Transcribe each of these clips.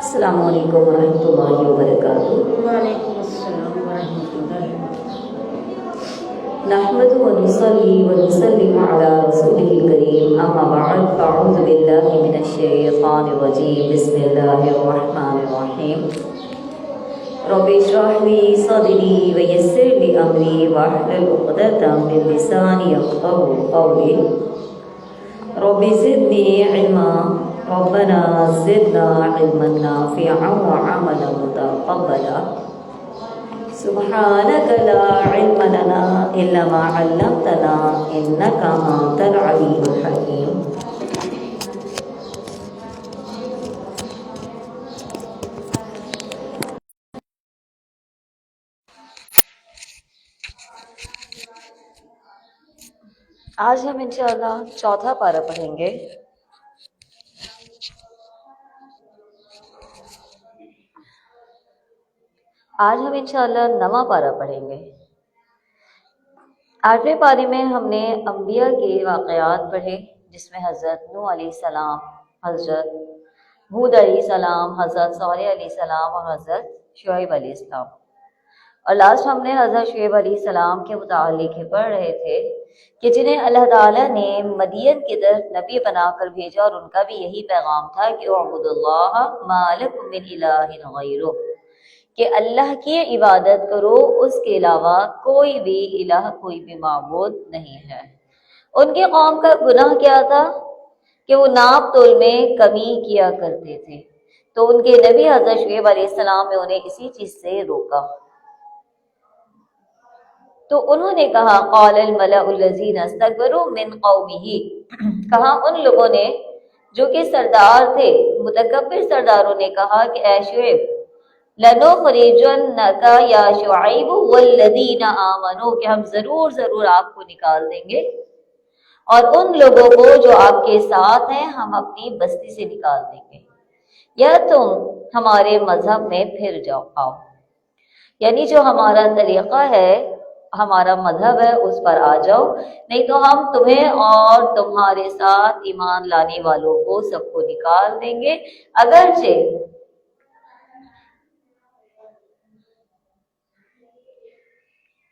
السلام علیکم ورحمۃ اللہ وبرکاتہ۔ وعلیکم السلام ورحمۃ اللہ وبرکاتہ۔ نحمده ونصلي ونسلم على رسوله الكريم، اما بعد فاعوذ بالله من الشیطان الرجیم، بسم اللہ الرحمن الرحیم۔ رب اشرح لي صدري ويسر لي امري واحلل عقدة من لساني يفقهوا قولي رب زدني علما ربنا زدنا علما نافعا وعملا متقبلا سبحانك لا علم لنا إلا ما علمتنا إنك أنت العليم الحكيم۔ آج ہم انشاءاللہ چوتھا پارہ پڑھیں گے۔ آج ہم انشاءاللہ نواں پارہ پڑھیں گے۔ آٹھویں پارے میں ہم نے انبیاء کے واقعات پڑھے، جس میں حضرت نوح علیہ السلام، حضرت ہود علیہ السلام، حضرت صالح علیہ السلام اور حضرت شعیب علیہ السلام، اور لاسٹ ہم نے حضرت شعیب علیہ السلام کے متعلق پڑھ رہے تھے کہ جنہیں اللہ تعالیٰ نے مدین کی طرف نبی بنا کر بھیجا، اور ان کا بھی یہی پیغام تھا کہ اعبدوا اللہ ما لکم من الہ غیرہ، کہ اللہ کی عبادت کرو، اس کے علاوہ کوئی بھی الہ، کوئی بھی معبود نہیں ہے۔ ان کے قوم کا گناہ کیا تھا کہ وہ ناپ تول میں کمی کیا کرتے تھے، تو ان کے نبی حضرت شعیب علیہ السلام نے انہیں اسی چیز سے روکا۔ تو انہوں نے کہا قال الملأ الذین استکبروا من قومہ، کہا ان لوگوں نے جو کہ سردار تھے، متکبر سرداروں نے کہا کہ اے شعیب لنخرجنک یا شعیب والذین آمنوا، کہ ہم ضرور آپ کو نکال دیں گے، اور ان لوگوں کو جو آپ کے ساتھ ہیں ہم اپنی بستی سے نکال دیں گے، یا تم ہمارے مذہب میں پھر آؤ، یعنی جو ہمارا طریقہ ہے، ہمارا مذہب ہے، اس پر آ جاؤ، نہیں تو ہم تمہیں اور تمہارے ساتھ ایمان لانے والوں کو سب کو نکال دیں گے، اگرچہ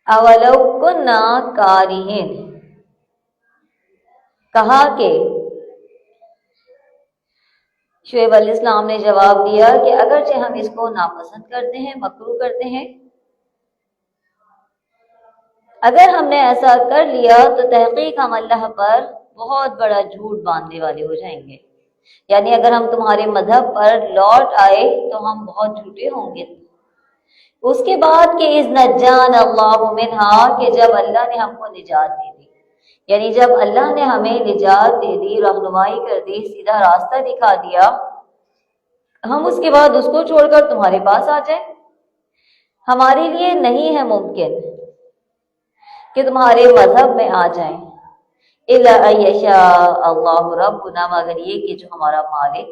اولو کننا کارہین، کہا کہ شعیب علیہ السلام نے جواب دیا کہ اگرچہ ہم اس کو ناپسند کرتے ہیں، مکروہ کرتے ہیں، اگر ہم نے ایسا کر لیا تو تحقیق ہم اللہ پر بہت بڑا جھوٹ باندھنے والے ہو جائیں گے، یعنی اگر ہم تمہارے مذہب پر لوٹ آئے تو ہم بہت جھوٹے ہوں گے۔ اس کے بعد کہ اذ نجانا اللہ منہا، کہ جب اللہ نے ہم کو نجات دے دی، یعنی جب اللہ نے ہمیں نجات دے دی، رہنمائی کر دی، سیدھا راستہ دکھا دیا، ہم اس کے بعد اس کو چھوڑ کر تمہارے پاس آ جائیں، ہمارے لیے نہیں ہے ممکن کہ تمہارے مذہب میں آ جائیں، الا ان یشاء اللہ ربنا، مگر یہ کہ جو ہمارا مالک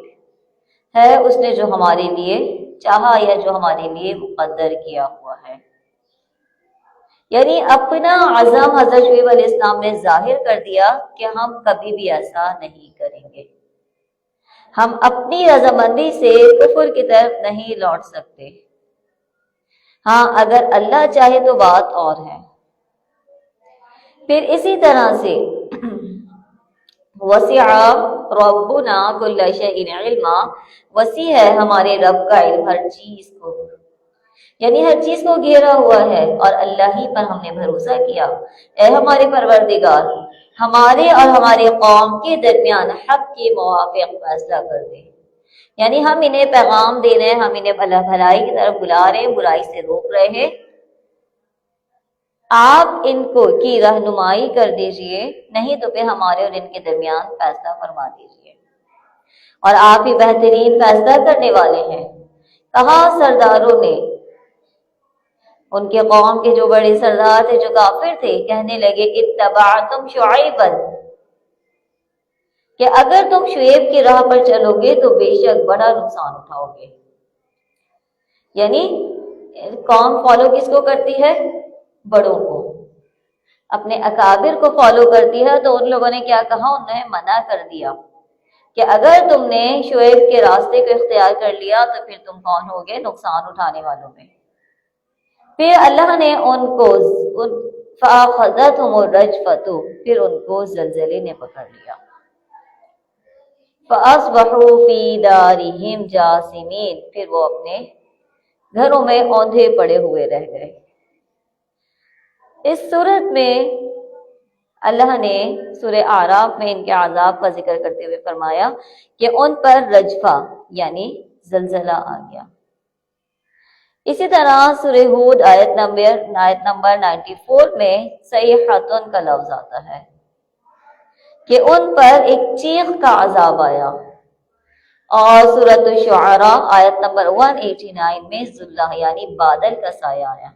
ہے اس نے جو ہمارے لیے چاہا یا جو ہمارے لیے مقدر کیا ہوا ہے، یعنی اپنا عزم حضرت شعیب علیہ السلام نے ظاہر کر دیا کہ ہم کبھی بھی ایسا نہیں کریں گے، ہم اپنی رضامندی سے کفر کی طرف نہیں لوٹ سکتے، ہاں اگر اللہ چاہے تو بات اور ہے۔ پھر اسی طرح سے وسع ربنا کل شیء علما، وسیع ہے ہمارے رب کا علم ہر چیز کو، یعنی ہر چیز کو گھیرا ہوا ہے، اور اللہ ہی پر ہم نے بھروسہ کیا۔ اے ہمارے پروردگار، ہمارے اور ہمارے قوم کے درمیان حق کے موافق فیصلہ کر دے، یعنی ہم انہیں پیغام دے رہے ہیں، ہم انہیں بھلائی کی طرف بلا رہے ہیں، برائی سے روک رہے ہیں، آپ ان کو کی رہنمائی کر دیجئے، نہیں تو پھر ہمارے اور ان کے درمیان فیصلہ فرما دیجئے، اور آپ ہی بہترین فیصلہ کرنے والے ہیں۔ کہا سرداروں نے، ان کے قوم کے جو بڑے سردار تھے جو کافر تھے، کہنے لگے اتبعتم شعیبا، کہ اگر تم شعیب کی راہ پر چلو گے تو بے شک بڑا نقصان اٹھاؤ گے، یعنی قوم فالو کس کو کرتی ہے؟ بڑوں کو، اپنے اکابر کو فالو کرتی ہے، تو ان لوگوں نے کیا کہا؟ انہیں منع کر دیا کہ اگر تم نے شعیب کے راستے کو اختیار کر لیا تو پھر تم کون ہوگے؟ نقصان اٹھانے والوں میں۔ پھر اللہ نے ان کو فَأَخَذَتْهُمُ الرَّجْفَةُ، پھر ان کو زلزلے نے پکڑ لیا۔ فَأَصْبَحُوا فِي دَارِهِمْ جَاثِمِينَ، پھر وہ اپنے گھروں میں اوندھے پڑے ہوئے رہ گئے۔ اس صورت میں اللہ نے سورہ اعراف میں ان کے عذاب کا ذکر کرتے ہوئے فرمایا کہ ان پر رجفہ یعنی زلزلہ آ گیا۔ اسی طرح سورہ ہود آیت نمبر 94 میں صیحۃ کا لفظ آتا ہے کہ ان پر ایک چیخ کا عذاب آیا، اور سورۃ الشعراء آیت نمبر 189 میں ذلہ یعنی بادل کا سایہ آیا۔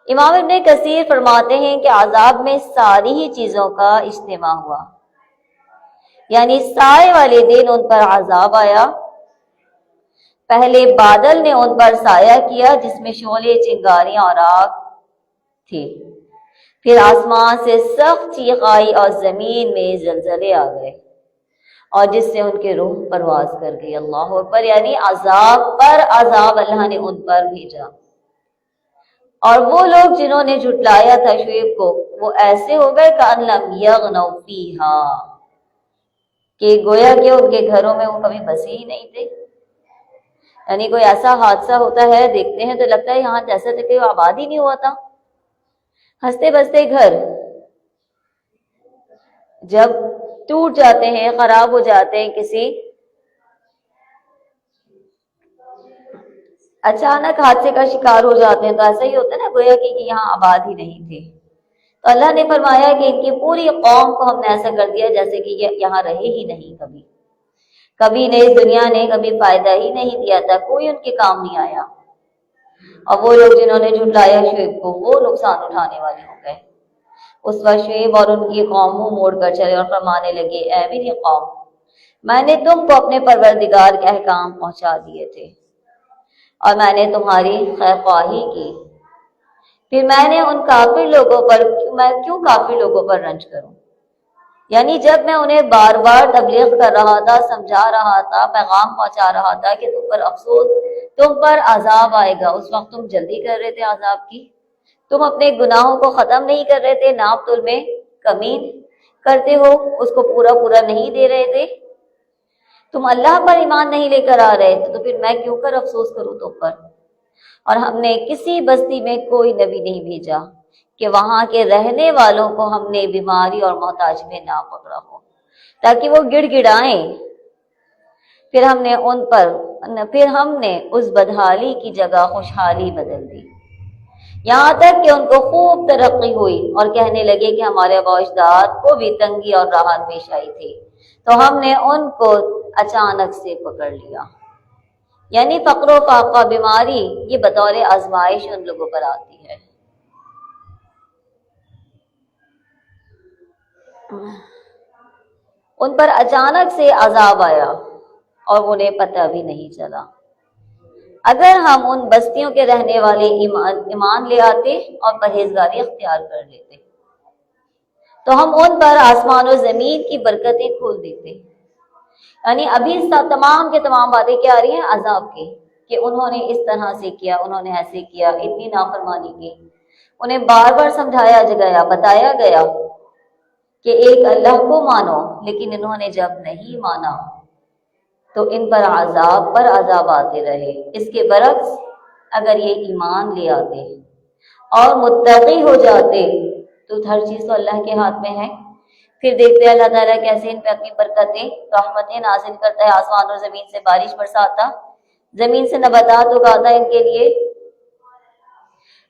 امام ابن کثیر فرماتے ہیں کہ عذاب میں ساری ہی چیزوں کا اجتماع ہوا، یعنی سائے والے دن ان پر عذاب آیا۔ پہلے بادل نے ان پر سایہ کیا جس میں شعلے، چنگاریاں اور آگ تھی، پھر آسمان سے سخت چیخ آئی اور زمین میں زلزلے آ گئے، اور جس سے ان کے روح پرواز کر گئی۔ اللہ اکبر، یعنی عذاب پر عذاب اللہ نے ان پر بھیجا۔ اور وہ لوگ جنہوں نے جھٹلایا تھا شعیب کو، وہ ایسے ہو گئے کأن لم یغنوا فیہا، کہ گویا کہ ان کے گھروں میں وہ کبھی بسے ہی نہیں تھے۔ یعنی کوئی ایسا حادثہ ہوتا ہے، دیکھتے ہیں تو لگتا ہے یہاں جیسا کہ آباد ہی نہیں ہوا تھا۔ ہنستے بستے گھر جب ٹوٹ جاتے ہیں، خراب ہو جاتے ہیں، کسی اچانک حادثے کا شکار ہو جاتے ہیں، تو ایسا ہی ہوتا ہے نا، گویا کہ یہاں آباد ہی نہیں تھے۔ تو اللہ نے فرمایا کہ ان کی پوری قوم کو ہم نے ایسا کر دیا جیسے کہ یہ یہاں رہے ہی نہیں، کبھی نے اس دنیا نے کبھی فائدہ ہی نہیں دیا تھا، کوئی ان کے کام نہیں آیا۔ اور وہ لوگ جنہوں نے جھٹلایا شعیب کو، وہ نقصان اٹھانے والے ہو گئے۔ اس وقت شعیب اور ان کی قوم منہ موڑ کر چلے اور فرمانے لگے، اے میری قوم، میں نے تم کو اپنے پروردگار کے احکام پہنچا دیے تھے، اور میں نے تمہاری خیر خواہی کی، پھر میں نے ان کافر لوگوں پر کیوں کافر لوگوں پر رنج کروں؟ یعنی جب میں انہیں بار بار تبلیغ کر رہا تھا، سمجھا رہا تھا، پیغام پہنچا رہا تھا کہ تم پر افسوس، تم پر عذاب آئے گا، اس وقت تم جلدی کر رہے تھے عذاب کی، تم اپنے گناہوں کو ختم نہیں کر رہے تھے، ناپ تول میں کمی کرتے ہو، اس کو پورا نہیں دے رہے تھے، تم اللہ پر ایمان نہیں لے کر آ رہے تھے، تو پھر میں کیوں کر افسوس کروں تم پر؟ اور ہم نے کسی بستی میں کوئی نبی نہیں بھیجا کہ وہاں کے رہنے والوں کو ہم نے بیماری اور محتاج میں نہ پکڑا ہو تاکہ وہ گڑ گڑائیں۔ پھر ہم نے اس بدحالی کی جگہ خوشحالی بدل دی، یہاں تک کہ ان کو خوب ترقی ہوئی اور کہنے لگے کہ ہمارے آباء و اجداد کو بھی تنگی اور راحت پیش آئی تھی، تو ہم نے ان کو اچانک سے پکڑ لیا۔ یعنی فقر و فاقہ، بیماری، یہ بطور آزمائش ان لوگوں پر آتی ہے۔ ان پر اچانک سے عذاب آیا اور انہیں پتہ بھی نہیں چلا۔ اگر ہم ان بستیوں کے رہنے والے ایمان لے آتے اور پرہیزگاری اختیار کر لیتے تو ہم ان پر آسمان و زمین کی برکتیں کھول دیتے۔ یعنی ابھی تمام کے تمام باتیں کیا آ رہی ہیں؟ عذاب کی، کہ انہوں نے اس طرح سے کیا، انہوں نے ایسے کیا، اتنی نافرمانی کی۔ انہیں بار بار سمجھایا گیا، بتایا گیا کہ ایک اللہ کو مانو، لیکن انہوں نے جب نہیں مانا تو ان پر عذاب آتے رہے۔ اس کے برعکس اگر یہ ایمان لے آتے اور متقی ہو جاتے تو ہر چیز تو اللہ کے ہاتھ میں ہے۔ پھر دیکھتے اللہ تعالیٰ کیسے ان پہ اپنی برکتیں، رحمتیں نازل کرتا ہے، آسمان اور زمین سے بارش برساتا، زمین سے نباتات اگاتا ان کے لیے،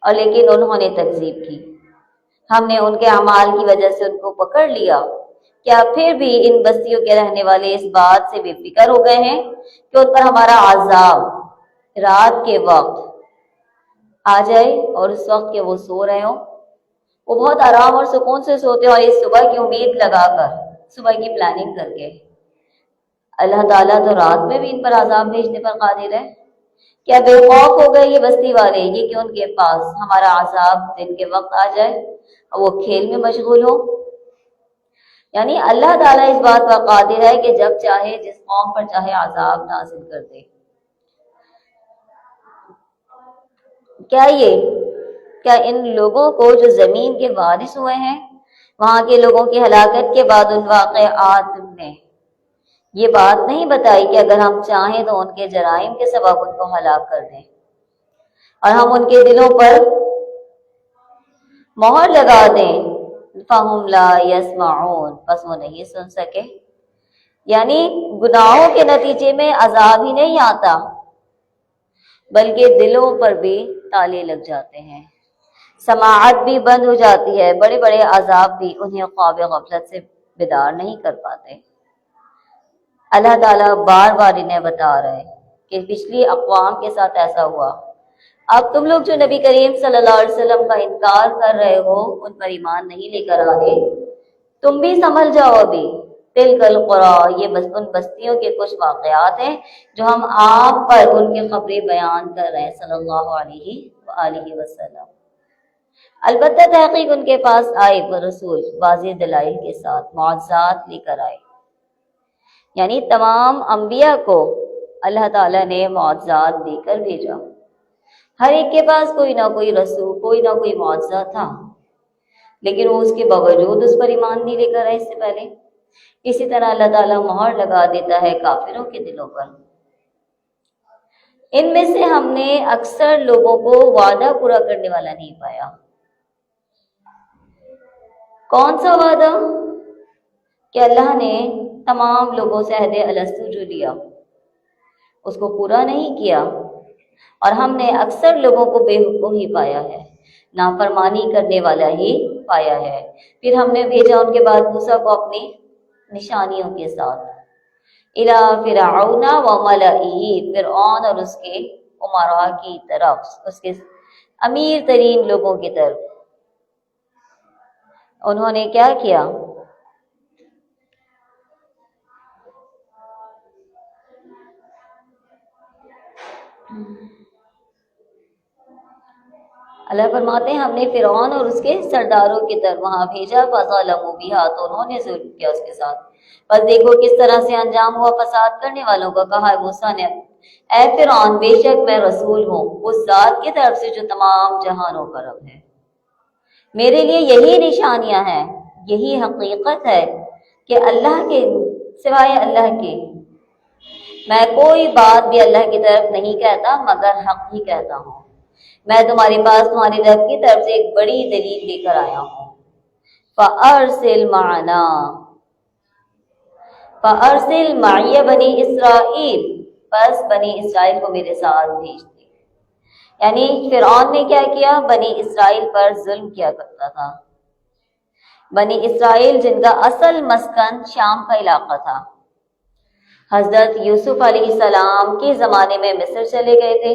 اور لیکن انہوں نے تکذیب کی۔ ہم نے ان کے اعمال کی وجہ سے ان کو پکڑ لیا۔ کیا پھر بھی ان بستیوں کے رہنے والے اس بات سے بے فکر ہو گئے ہیں کہ ان پر ہمارا عذاب رات کے وقت آ جائے اور اس وقت کہ وہ سو رہے ہوں؟ وہ بہت آرام اور سکون سے سوتے ہیں، اور اس صبح کی امید لگا کر، صبح کی پلاننگ کر کے۔ اللہ تعالیٰ تو رات میں بھی ان پر عذاب بھیجنے پر قادر ہے۔ کیا بے خوف ہو گئے یہ بستی والے، یہ کہ ان کے پاس ہمارا عذاب دن کے وقت آ جائے اور وہ کھیل میں مشغول ہو؟ یعنی اللہ تعالیٰ اس بات پر قادر ہے کہ جب چاہے جس قوم پر چاہے عذاب نازل کر دے۔ کیا ان لوگوں کو جو زمین کے وارث ہوئے ہیں، وہاں کے لوگوں کی ہلاکت کے بعد ان واقعات نے یہ بات نہیں بتائی کہ اگر ہم چاہیں تو ان کے جرائم کے سبب ان کو ہلاک کر دیں، اور ہم ان کے دلوں پر مہر لگا دیں، فَهُمْ لَا يَسْمَعُونَ، پس وہ نہیں سن سکے۔ یعنی گناہوں کے نتیجے میں عذاب ہی نہیں آتا بلکہ دلوں پر بھی تالے لگ جاتے ہیں، سماعت بھی بند ہو جاتی ہے، بڑے بڑے عذاب بھی انہیں خواب غفلت سے بیدار نہیں کر پاتے۔ اللہ تعالیٰ بار بار انہیں بتا رہے ہیں کہ پچھلی اقوام کے ساتھ ایسا ہوا، اب تم لوگ جو نبی کریم صلی اللہ علیہ وسلم کا انکار کر رہے ہو، ان پر ایمان نہیں لے کر آگے، تم بھی سنبھل جاؤ ابھی۔ تلک القری، یہ ان بستیوں کے کچھ واقعات ہیں جو ہم آپ پر ان کی خبریں بیان کر رہے ہیں صلی اللہ علیہ وآلہ وسلم۔ البتہ تحقیق ان کے پاس آئے وہ رسول واضح دلائل کے ساتھ معجزات لے کر آئے، یعنی تمام انبیاء کو اللہ تعالیٰ نے معجزات دے کر بھیجا، ہر ایک کے پاس کوئی نہ کوئی رسول، کوئی نہ کوئی معجزہ تھا، لیکن وہ اس کے باوجود اس پر ایمان نہیں لے کر آئے اس سے پہلے۔ اسی طرح اللہ تعالیٰ مہر لگا دیتا ہے کافروں کے دلوں پر۔ ان میں سے ہم نے اکثر لوگوں کو وعدہ پورا کرنے والا نہیں پایا۔ کون سا وعدہ؟ کہ اللہ نے تمام لوگوں سے عہد الستو جو لیا اس کو پورا نہیں کیا، اور ہم نے اکثر لوگوں کو بے حکم ہی پایا ہے، نافرمانی کرنے والا ہی پایا ہے۔ پھر ہم نے بھیجا ان کے بعد موسیٰ کو اپنی نشانیوں کے ساتھ، اِلَىٰ فِرْعَوْنَ وَمَلَئِهِ، فرعون اور اس کے امراء کی طرف، اس کے امیر ترین لوگوں کی طرف۔ انہوں نے کیا کیا؟ اللہ فرماتے ہیں ہم نے فرعون اور اس کے سرداروں کی طرف وہاں بھیجا، فَظَلَمُوا بِهَا، تو انہوں نے ظلم کیا اس کے ساتھ۔ بس دیکھو کس طرح سے انجام ہوا فساد کرنے والوں کا۔ کہا موسیٰ نے اے فرعون، بے شک میں رسول ہوں اس ذات کی طرف سے جو تمام جہانوں کا رب ہے، میرے لیے یہی نشانیاں ہیں، یہی حقیقت ہے کہ اللہ کے سوائے اللہ کے میں کوئی بات بھی اللہ کی طرف نہیں کہتا مگر حق ہی کہتا ہوں۔ میں تمہارے پاس تمہاری رب کی طرف سے ایک بڑی دلیل لے کر آیا ہوں۔ فَأَرْسِلْ مَعَنَا، فَأَرْسِلْ مَعِيَ بنی اسرائیل، بس بنی اسرائیل کو میرے ساتھ بھیج دے۔ یعنی فرعون نے کیا کیا؟ بنی اسرائیل پر ظلم کیا کرتا تھا۔ بنی اسرائیل جن کا اصل مسکن شام کا علاقہ تھا، حضرت یوسف علیہ السلام کے زمانے میں مصر چلے گئے تھے،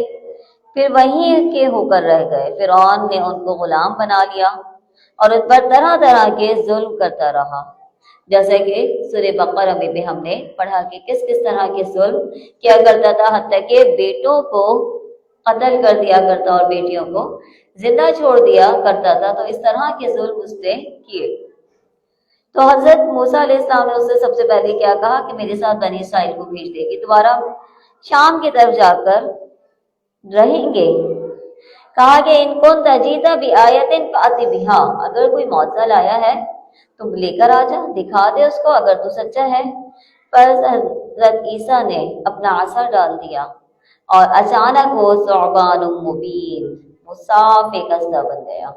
پھر وہیں کے ہو کر رہ گئے۔ فرعون نے ان کو غلام بنا لیا اور ان پر طرح طرح کے ظلم کرتا رہا، جیسے کہ سورہ بقرہ میں بھی ہم نے پڑھا کہ کس کس طرح کے ظلم کیا کرتا تھا، حتیٰ کہ بیٹوں کو قتل کر دیا کرتا اور بیٹیوں کو زندہ چھوڑ دیا کرتا تھا۔ تو اس طرح کے ظلم اس نے کیے۔ تو حضرت موسیٰ علیہ السلام نے اس سے سب سے پہلے کیا کہا کہ میرے ساتھ بنی اسرائیل کو بھیج دے گی، دوبارہ شام کی طرف جا کر رہیں گے۔ کہا کہ ان کنت جئت بآیۃ فأت بہا، اگر کوئی معجزہ لایا ہے تم لے کر آ جا، دکھا دے اس کو اگر تو سچا ہے۔ پر حضرت عیسیٰ نے اپنا عصا ڈال دیا اور اچانک وہ ثعبان مبین، وہ صاف ایک اسدہ بن گیا۔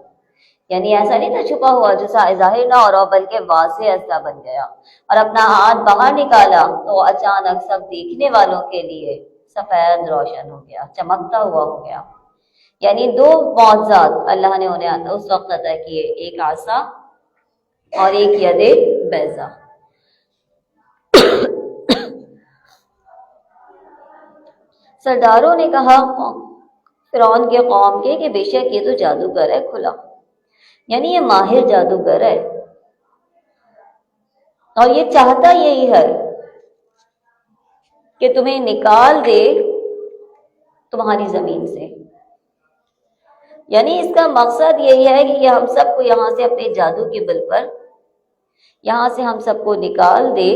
یعنی ایسا نہیں تھا چھپا ہوا جو ظاہر نہ ہو رہا، بلکہ واضح اسدہ بن گیا، اور اپنا ہاتھ باہر نکالا تو اچانک سب دیکھنے والوں کے لیے سفید روشن ہو گیا، چمکتا ہوا ہو گیا۔ یعنی دو معجزات اللہ نے انہیں اس وقت عطا کیے، ایک عصا اور ایک ید بیضا۔ سرداروں نے کہا فرعون کے قوم کے کہ بے شک یہ تو جادوگر ہے کھلا، یعنی یہ ماہر جادوگر ہے اور یہ چاہتا یہی ہے کہ تمہیں نکال دے تمہاری زمین سے۔ یعنی اس کا مقصد یہی ہے کہ ہم سب کو یہاں سے اپنے جادو کے بل پر یہاں سے ہم سب کو نکال دے.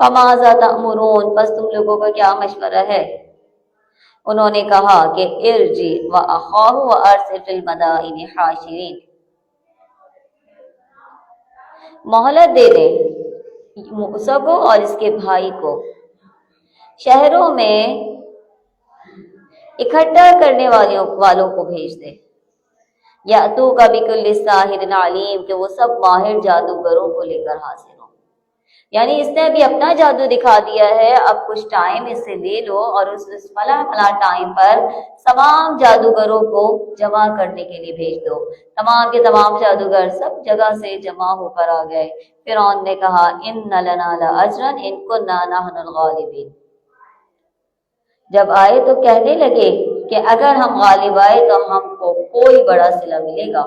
فماذا تأمرون، بس تم لوگوں کا کیا مشورہ ہے؟ انہوں نے کہا کہ ارجع وأخاہ وأرسل فی المدائن حاشرین، مہلت دے دیں موسیٰ کو اور اس کے بھائی کو، شہروں میں اکٹھا کرنے والوں کو بھیج دے. یأتوک بکل ساحر علیم، کہ وہ سب ماہر جادوگروں کو لے کر حاضر ہوں. یعنی اس نے ابھی اپنا جادو دکھا دیا ہے، اب کچھ ٹائم اس سے لے لو اور اس فلاں ٹائم پر تمام جادوگروں کو جمع کرنے کے لیے بھیج دو. تمام کے تمام جادوگر سب جگہ سے جمع ہو کر آ گئے. فرعون نے کہا ان لنا لاجرا ان کننا نحن الغالبین. جب آئے تو کہنے لگے کہ اگر ہم غالب آئے تو ہم کو کوئی بڑا صلہ ملے گا،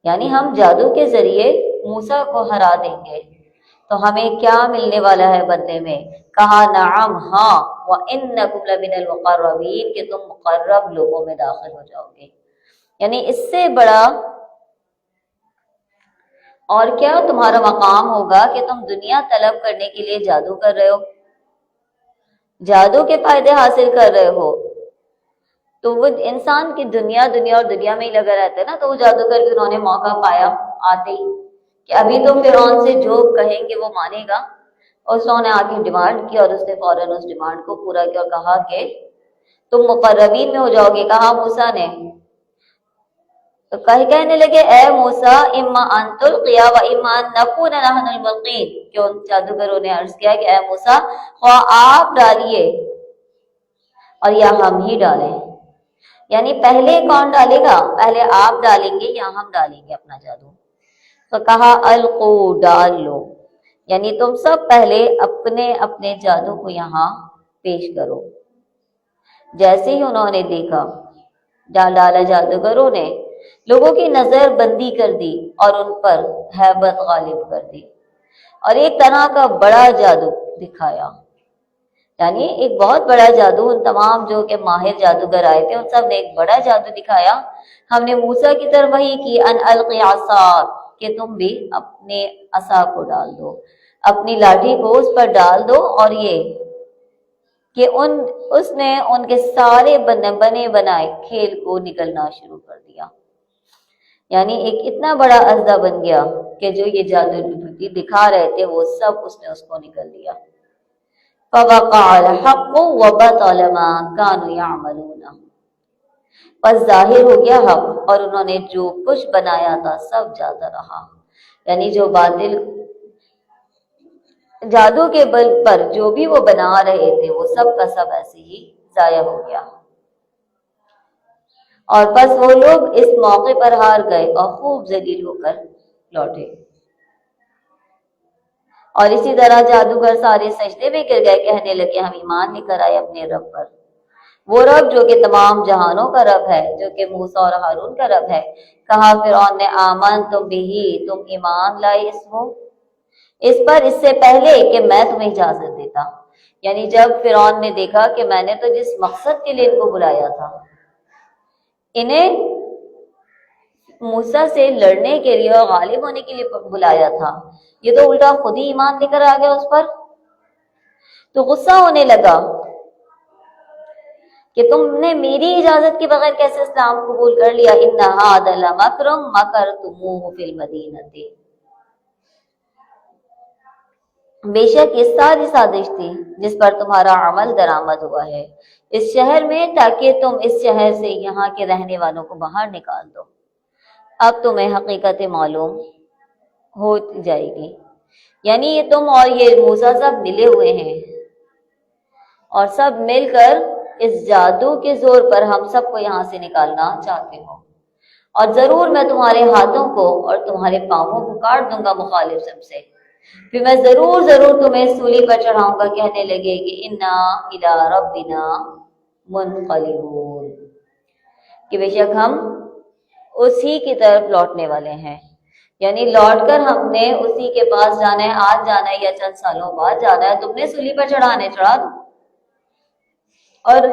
یعنی ہم جادو کے ذریعے موسیٰ کو ہرا دیں گے تو ہمیں کیا ملنے والا ہے بدلے میں؟ کہا نعم، ہاں، وَإِنَّكُمْ لَمِنَ الْمُقَرَّبِينَ، کہ تم مقرب لوگوں میں داخل ہو جاؤ گے. یعنی اس سے بڑا اور کیا تمہارا مقام ہوگا کہ تم دنیا طلب کرنے کے لیے جادو کر رہے ہو، جادو کے فائدے حاصل کر رہے ہو. تو وہ انسان کی دنیا اور دنیا میں ہی لگا رہتا ہے نا. تو وہ جادوگر بھی انہوں نے موقع پایا آتے ہی کہ ابھی تو فرعون سے جو کہیں گے وہ مانے گا. اور انہوں نے آ کے ڈیمانڈ کی اور اس نے فوراً اس ڈیمانڈ کو پورا کیا اور کہا کہ تم مقربین میں ہو جاؤ گے. کہا موسیٰ نے تو کہنے لگے اے موسیٰ اما ان تلقی و اما ان نکون نحن الملقین، کہ ان جادوگروں نے عرض کیا کہ اے موسیٰ خواہ آپ ڈالیے اور یا ہم ہی ڈالیں. یعنی پہلے کون ڈالے گا؟ پہلے آپ ڈالیں گے یا ہم ڈالیں گے اپنا جادو؟ تو کہا القو، ڈال لو. یعنی تم سب پہلے اپنے اپنے جادو کو یہاں پیش کرو. جیسے ہی انہوں نے دیکھا ڈالا جادوگروں نے لوگوں کی نظر بندی کر دی اور ان پر ہیبت غالب کر دی اور ایک طرح کا بڑا جادو دکھایا. یعنی ایک بہت بڑا جادو، ان تمام جو کہ ماہر جادوگر آئے تھے ان سب نے ایک بڑا جادو دکھایا. ہم نے موسیٰ کی طرف وحی کی ان القی عصاک، کہ تم بھی اپنے عصا کو ڈال دو، اپنی لاٹھی کو اس پر ڈال دو. اور یہ کہ اس نے ان کے سارے بنے بنائے کھیل کو نکلنا شروع کر دیا. یعنی ایک اتنا بڑا اژدھا بن گیا کہ جو یہ جادو دکھا رہے تھے وہ سب اس نے اس کو نکل دیا. فوقع الحق وبطل ما كانوا يعملون، پس ظاہر ہو گیا حق اور انہوں نے جو کچھ بنایا تھا سب جاتا رہا. یعنی جو باطل جادو کے بل پر جو بھی وہ بنا رہے تھے وہ سب کا سب ایسے ہی ضائع ہو گیا. اور پس وہ لوگ اس موقع پر ہار گئے اور خوب ذلیل ہو کر لوٹے. اور اسی طرح جادوگر سارے سجدے میں گر گئے، کہنے لگے ہم ایمان لے کر آئے اپنے رب پر، وہ رب جو کہ تمام جہانوں کا رب ہے، جو کہ موسیٰ اور ہارون کا رب ہے. کہا فرعون نے آمن تم بھی، تم ایمان لائے اس پر اس سے پہلے کہ میں تمہیں اجازت دیتا. یعنی جب فرعون نے دیکھا کہ میں نے تو جس مقصد کے لیے ان کو بلایا تھا، انہیں موسیٰ سے لڑنے کے لیے اور غالب ہونے کے لیے بلایا تھا، یہ تو الٹا خود ہی ایمان لے کر آ گیا اس پر. تو غصہ ہونے لگا کہ تم نے میری اجازت کے بغیر کیسے اسلام قبول کر لیا. ان ھذا لمکر مکرتموہ فی المدینہ، بے شک یہ ساری سازش تھی جس پر تمہارا عمل درآمد ہوا ہے اس شہر میں، تاکہ تم اس شہر سے یہاں کے رہنے والوں کو باہر نکال دو. اب تمہیں حقیقت معلوم ہو جائے گی. یعنی یہ تم اور یہ موسیٰ سب ملے ہوئے ہیں اور سب مل کر اس جادو کے زور پر ہم سب کو یہاں سے نکالنا چاہتے ہو، اور ضرور میں تمہارے ہاتھوں کو اور تمہارے پاؤں کو کاٹ دوں گا مخالف سب سے، پھر میں ضرور تمہیں سولی پر چڑھاؤں گا. کہنے لگے کہ انا الی ربنا منقلبون، کہ بے شک ہم اسی کی طرف لوٹنے والے ہیں. یعنی لوٹ کر ہم نے اسی کے پاس جانا ہے، آج جانا ہے یا چند سالوں بعد جانا ہے. تم نے سولی پر چڑھا دو، اور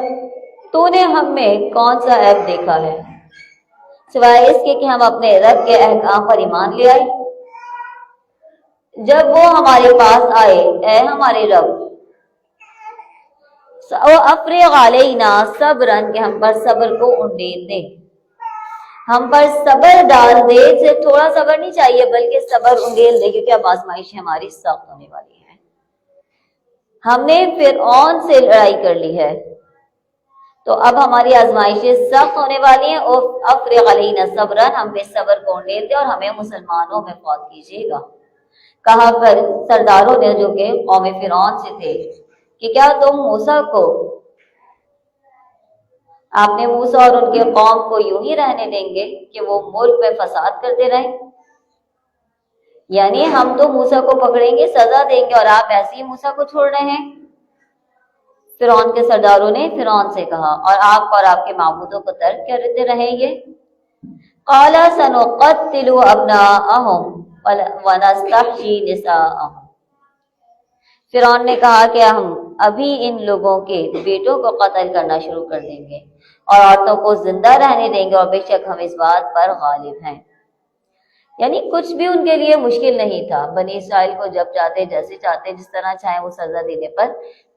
تو نے ہم میں کون سا عیب دیکھا ہے سوائے اس کے کہ ہم اپنے رب کے احکام پر ایمان لے آئے جب وہ ہمارے پاس آئے اے ہمارے رب افرغ علینا صبرا کہ ہم پر صبر کو انڈیل دے، ہم پر صبر ڈال دے، صرف تھوڑا صبر نہیں چاہیے بلکہ صبر انڈیل دے، کیونکہ اب آزمائشیں ہماری سخت ہونے والی ہیں۔ ہم نے فرعون سے لڑائی کر لی ہے تو اب ہماری آزمائشیں سخت ہونے والی ہیں، اور افرغ علینا صبرا ہم پہ صبر کو انڈیل دے اور ہمیں مسلمانوں میں فوت کیجیے گا۔ کہا پر سرداروں نے جو کہ قوم فرعون سے تھے کہ کیا تم موسیٰ کو، آپ نے موسیٰ اور ان کے قوم کو یوں ہی رہنے دیں گے کہ وہ ملک میں فساد کرتے رہیں؟ یعنی ہم تو موسیٰ کو پکڑیں گے، سزا دیں گے، اور آپ ایسے ہی موسیٰ کو چھوڑ رہے ہیں؟ فرعون کے سرداروں نے فرعون سے کہا، اور آپ اور آپ کے معبودوں کو ترک کرتے رہیں گے؟ قال سنقتل ابناءهم ونستحيي نساءهم، فرعون نے کہا کہ ہم ابھی ان لوگوں کے بیٹوں کو قتل کرنا شروع کر دیں گے اور عورتوں کو زندہ رہنے دیں گے، اور بے شک ہم اس بات پر غالب ہیں۔ یعنی کچھ بھی ان کے لیے مشکل نہیں تھا، بنی اسرائیل کو جب چاہتے، جیسے چاہتے، جس طرح چاہیں وہ سزا دینے پر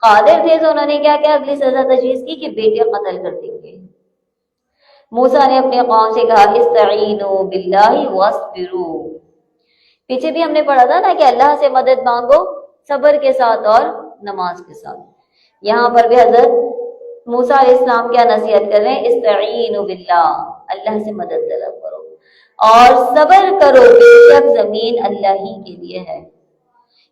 قادر تھے، تو انہوں نے کیا کیا اگلی سزا تجویز کی کہ بیٹے قتل کر دیں گے۔ موسیٰ نے اپنے قوم سے کہا استعینوا باللہ واصبروا، پیچھے بھی ہم نے پڑھا تھا نا کہ اللہ سے مدد مانگو صبر کے ساتھ اور نماز کے ساتھ۔ یہاں پر بھی حضرت موسیٰ علیہ السلام کیا نصیحت کر رہے ہیں؟ استعینوا باللہ، اللہ سے مدد طلب کرو اور صبر کرو، بے شک زمین اللہ ہی کے لیے ہے۔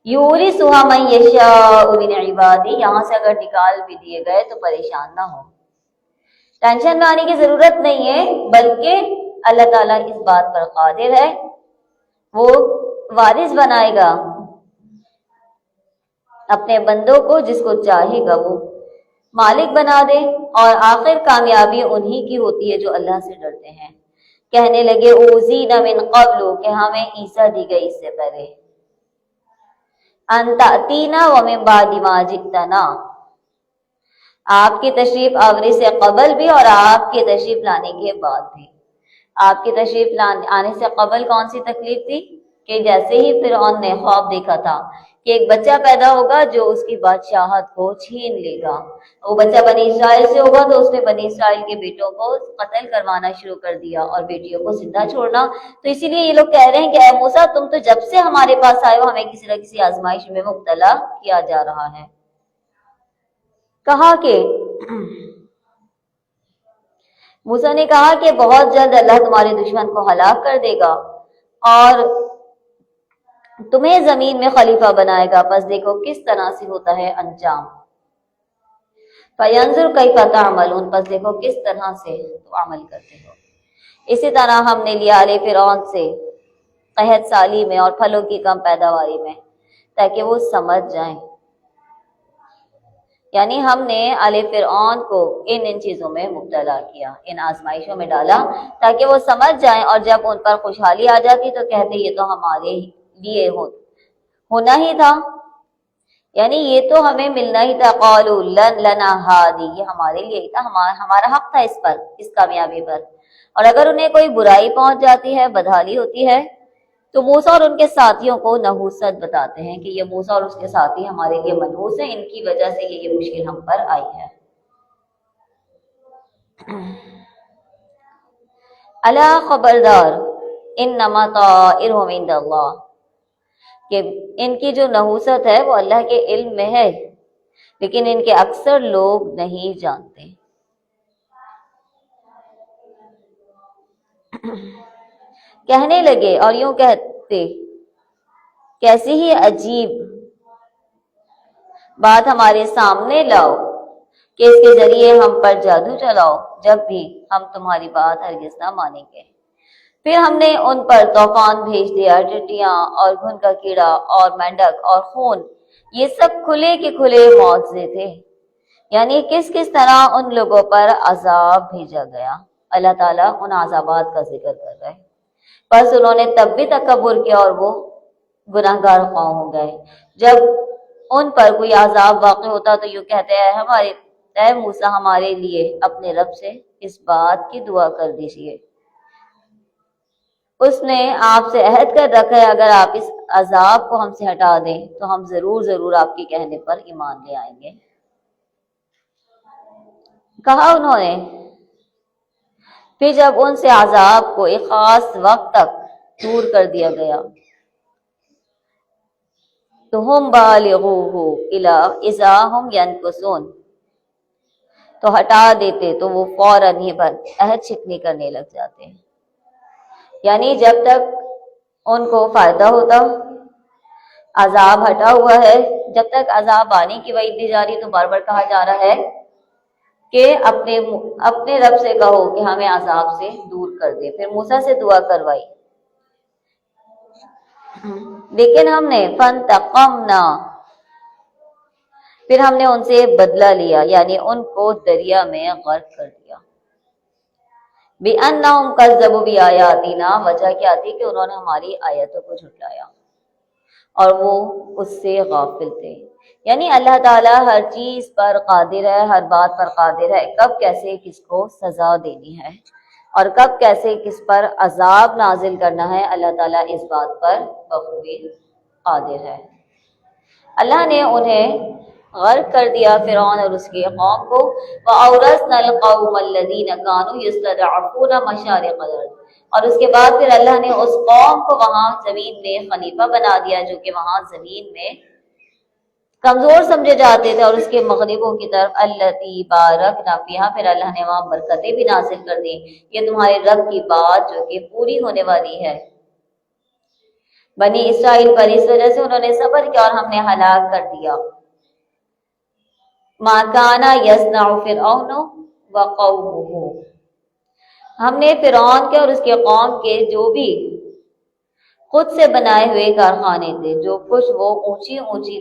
یورثھا من یشاء من عبادہ، یہاں سے اگر نکال بھی دیے گئے تو پریشان نہ ہو، ٹینشن میں آنے کی ضرورت نہیں ہے، بلکہ اللہ تعالیٰ اس بات پر قادر ہے، وہ وارث بنائے گا اپنے بندوں کو، جس کو چاہے گا وہ مالک بنا دے، اور آخر کامیابی انہی کی ہوتی ہے جو اللہ سے ڈرتے ہیں۔ کہنے لگے اوذینا من قبل، کہ ہمیں ایذا دی گئی اس سے پہلے، ان تأتینا ومن بعد ما جئتنا، آپ کی تشریف آوری سے قبل بھی اور آپ کے تشریف لانے کے بعد بھی۔ آپ کی تشریف آنے سے قبل کون سی تکلیف تھی؟ کہ جیسے ہی فرعون نے خواب دیکھا تھا کہ ایک بچہ پیدا ہوگا جو اس کی بادشاہت کو چھین لے گا، وہ بچہ بنی اسرائیل سے ہوگا، تو اس نے بنی اسرائیل کے بیٹوں کو قتل کروانا شروع کر دیا اور بیٹیوں کو زندہ چھوڑنا۔ تو اسی لیے یہ لوگ کہہ رہے ہیں کہ اے موسیٰ، تم تو جب سے ہمارے پاس آئے ہو ہمیں کسی نہ کسی آزمائش میں مبتلا کیا جا رہا ہے۔ کہا کہ موسیٰ نے کہا کہ بہت جلد اللہ تمہارے دشمن کو ہلاک کر دے گا اور تمہیں زمین میں خلیفہ بنائے گا، پس دیکھو کس طرح سے ہوتا ہے انجام۔ فَيَنْظُرْ كَيْفَ تَعْمَلُونَ، پس دیکھو کس طرح سے تو عمل کرتے ہو۔ اسی طرح ہم نے لیا آل فرعون سے قحط سالی میں اور پھلوں کی کم پیداواری میں، تاکہ وہ سمجھ جائیں۔ یعنی ہم نے آل فرعون کو ان چیزوں میں مبتلا کیا، ان آزمائشوں میں ڈالا تاکہ وہ سمجھ جائیں، اور جب ان پر خوشحالی آ جاتی تو کہتے یہ تو ہمارے لیے ہونا ہی تھا، یعنی یہ تو ہمیں ملنا ہی تھا۔ قالوا لن لنا ہادی، یہ ہمارے لیے ہی تھا، ہمارا حق تھا اس پر، اس کامیابی پر۔ اور اگر انہیں کوئی برائی پہنچ جاتی ہے، بدحالی ہوتی ہے، تو موسیٰ اور ان کے ساتھیوں کو نحوست بتاتے ہیں کہ یہ موسیٰ اور اس کے ساتھی ہمارے لیے منحوس ہیں، ان کی وجہ سے یہ مشکل ہم پر آئی ہے۔ الا خبردار انما طائرهم عند اللہ، کہ ان کی جو نحوست ہے وہ اللہ کے علم میں ہے، لیکن ان کے اکثر لوگ نہیں جانتے۔ کہنے لگے اور یوں کہتے، کیسی ہی عجیب بات ہمارے سامنے لاؤ کہ اس کے ذریعے ہم پر جادو چلاؤ، جب بھی ہم تمہاری بات ہرگز نہ مانیں گے۔ پھر ہم نے ان پر طوفان بھیج دیا، ٹڈیاں اور گھن کا کیڑا اور مینڈک اور خون، یہ سب کھلے کے کھلے معجزے تھے۔ یعنی کس کس طرح ان لوگوں پر عذاب بھیجا گیا۔ اللہ تعالیٰ ان عذابات کا ذکر کر رہے ہیں۔ بس انہوں نے تب بھی تکبر کیا اور وہ گناہگار قوم ہو گئے۔ جب ان پر کوئی عذاب واقع ہوتا تو یوں کہتے ہیں اے موسیٰ، ہمارے لیے اپنے رب سے اس بات کی دعا کر دیجیے اس نے آپ سے عہد کر رکھا ہے اگر آپ اس عذاب کو ہم سے ہٹا دیں تو ہم ضرور آپ کے کہنے پر ایمان لے آئیں گے۔ کہا انہوں نے، پھر جب ان سے عذاب کو ایک خاص وقت تک دور کر دیا گیا تو ہم بالغوہ اذا ہم ینکثون، تو ہٹا دیتے تو وہ فوراً ہی عہد شکنی کرنے لگ جاتے ہیں۔ یعنی جب تک ان کو فائدہ ہوتا، عذاب ہٹا ہوا ہے، جب تک عذاب آنے کی وعید دی جا رہی تو بار بار کہا جا رہا ہے کہ اپنے رب سے کہو کہ ہمیں عذاب سے دور کر دے۔ پھر موسیٰ سے دعا کروائی، لیکن ہم نے فانتقمنا، پھر ہم نے ان سے بدلہ لیا، یعنی ان کو دریا میں غرق کر دیا۔ بِأَنَّهُمْ كَذَّبُوا بِآيَاتِنَا، وجہ کیا تھی کہ انہوں نے ہماری آیتوں کو جھٹلایا اور وہ اس سے غافل تھے۔ یعنی اللہ تعالیٰ ہر چیز پر قادر ہے، ہر بات پر قادر ہے، کب کیسے کس کو سزا دینی ہے اور کب کیسے کس پر عذاب نازل کرنا ہے، اللہ تعالیٰ اس بات پر بخوبی قادر ہے۔ اللہ نے انہیں غرق کر دیا، فرعون اور اس کی قوم کو۔ وَأَوْرَثْنَا الْقَوْمَ الَّذِينَ كَانُوا يَسْتَضْعَفُونَ مَشَارِقَ الْأَرْضِ، اور اس کے بعد پھر اللہ نے اس قوم کو وہاں زمین میں خلیفہ بنا دیا جو کہ وہاں زمین میں کمزور سمجھے جاتے تھے، اور اس کے مغربوں کی طرف الَّتِي بَارَكْنَا فِيهَا، پھر اللہ نے وہاں برکتیں بھی نازل کر دی۔ یہ تمہارے رب کی بات جو کہ پوری ہونے والی ہے۔ بنی اسرائیل پر اس وجہ سے انہوں نے صبر کیا اور ہم نے ہلاک کر دیا۔ مَا كَانَ يَصْنَعُ فِرْعَوْنُ وَقَوْمُهُ، ہم نے فرعون کے اور اس کے قوم کے جو بھی خود سے بنائے ہوئے کارخانے تھے، جو کچھ وہ اونچی اونچی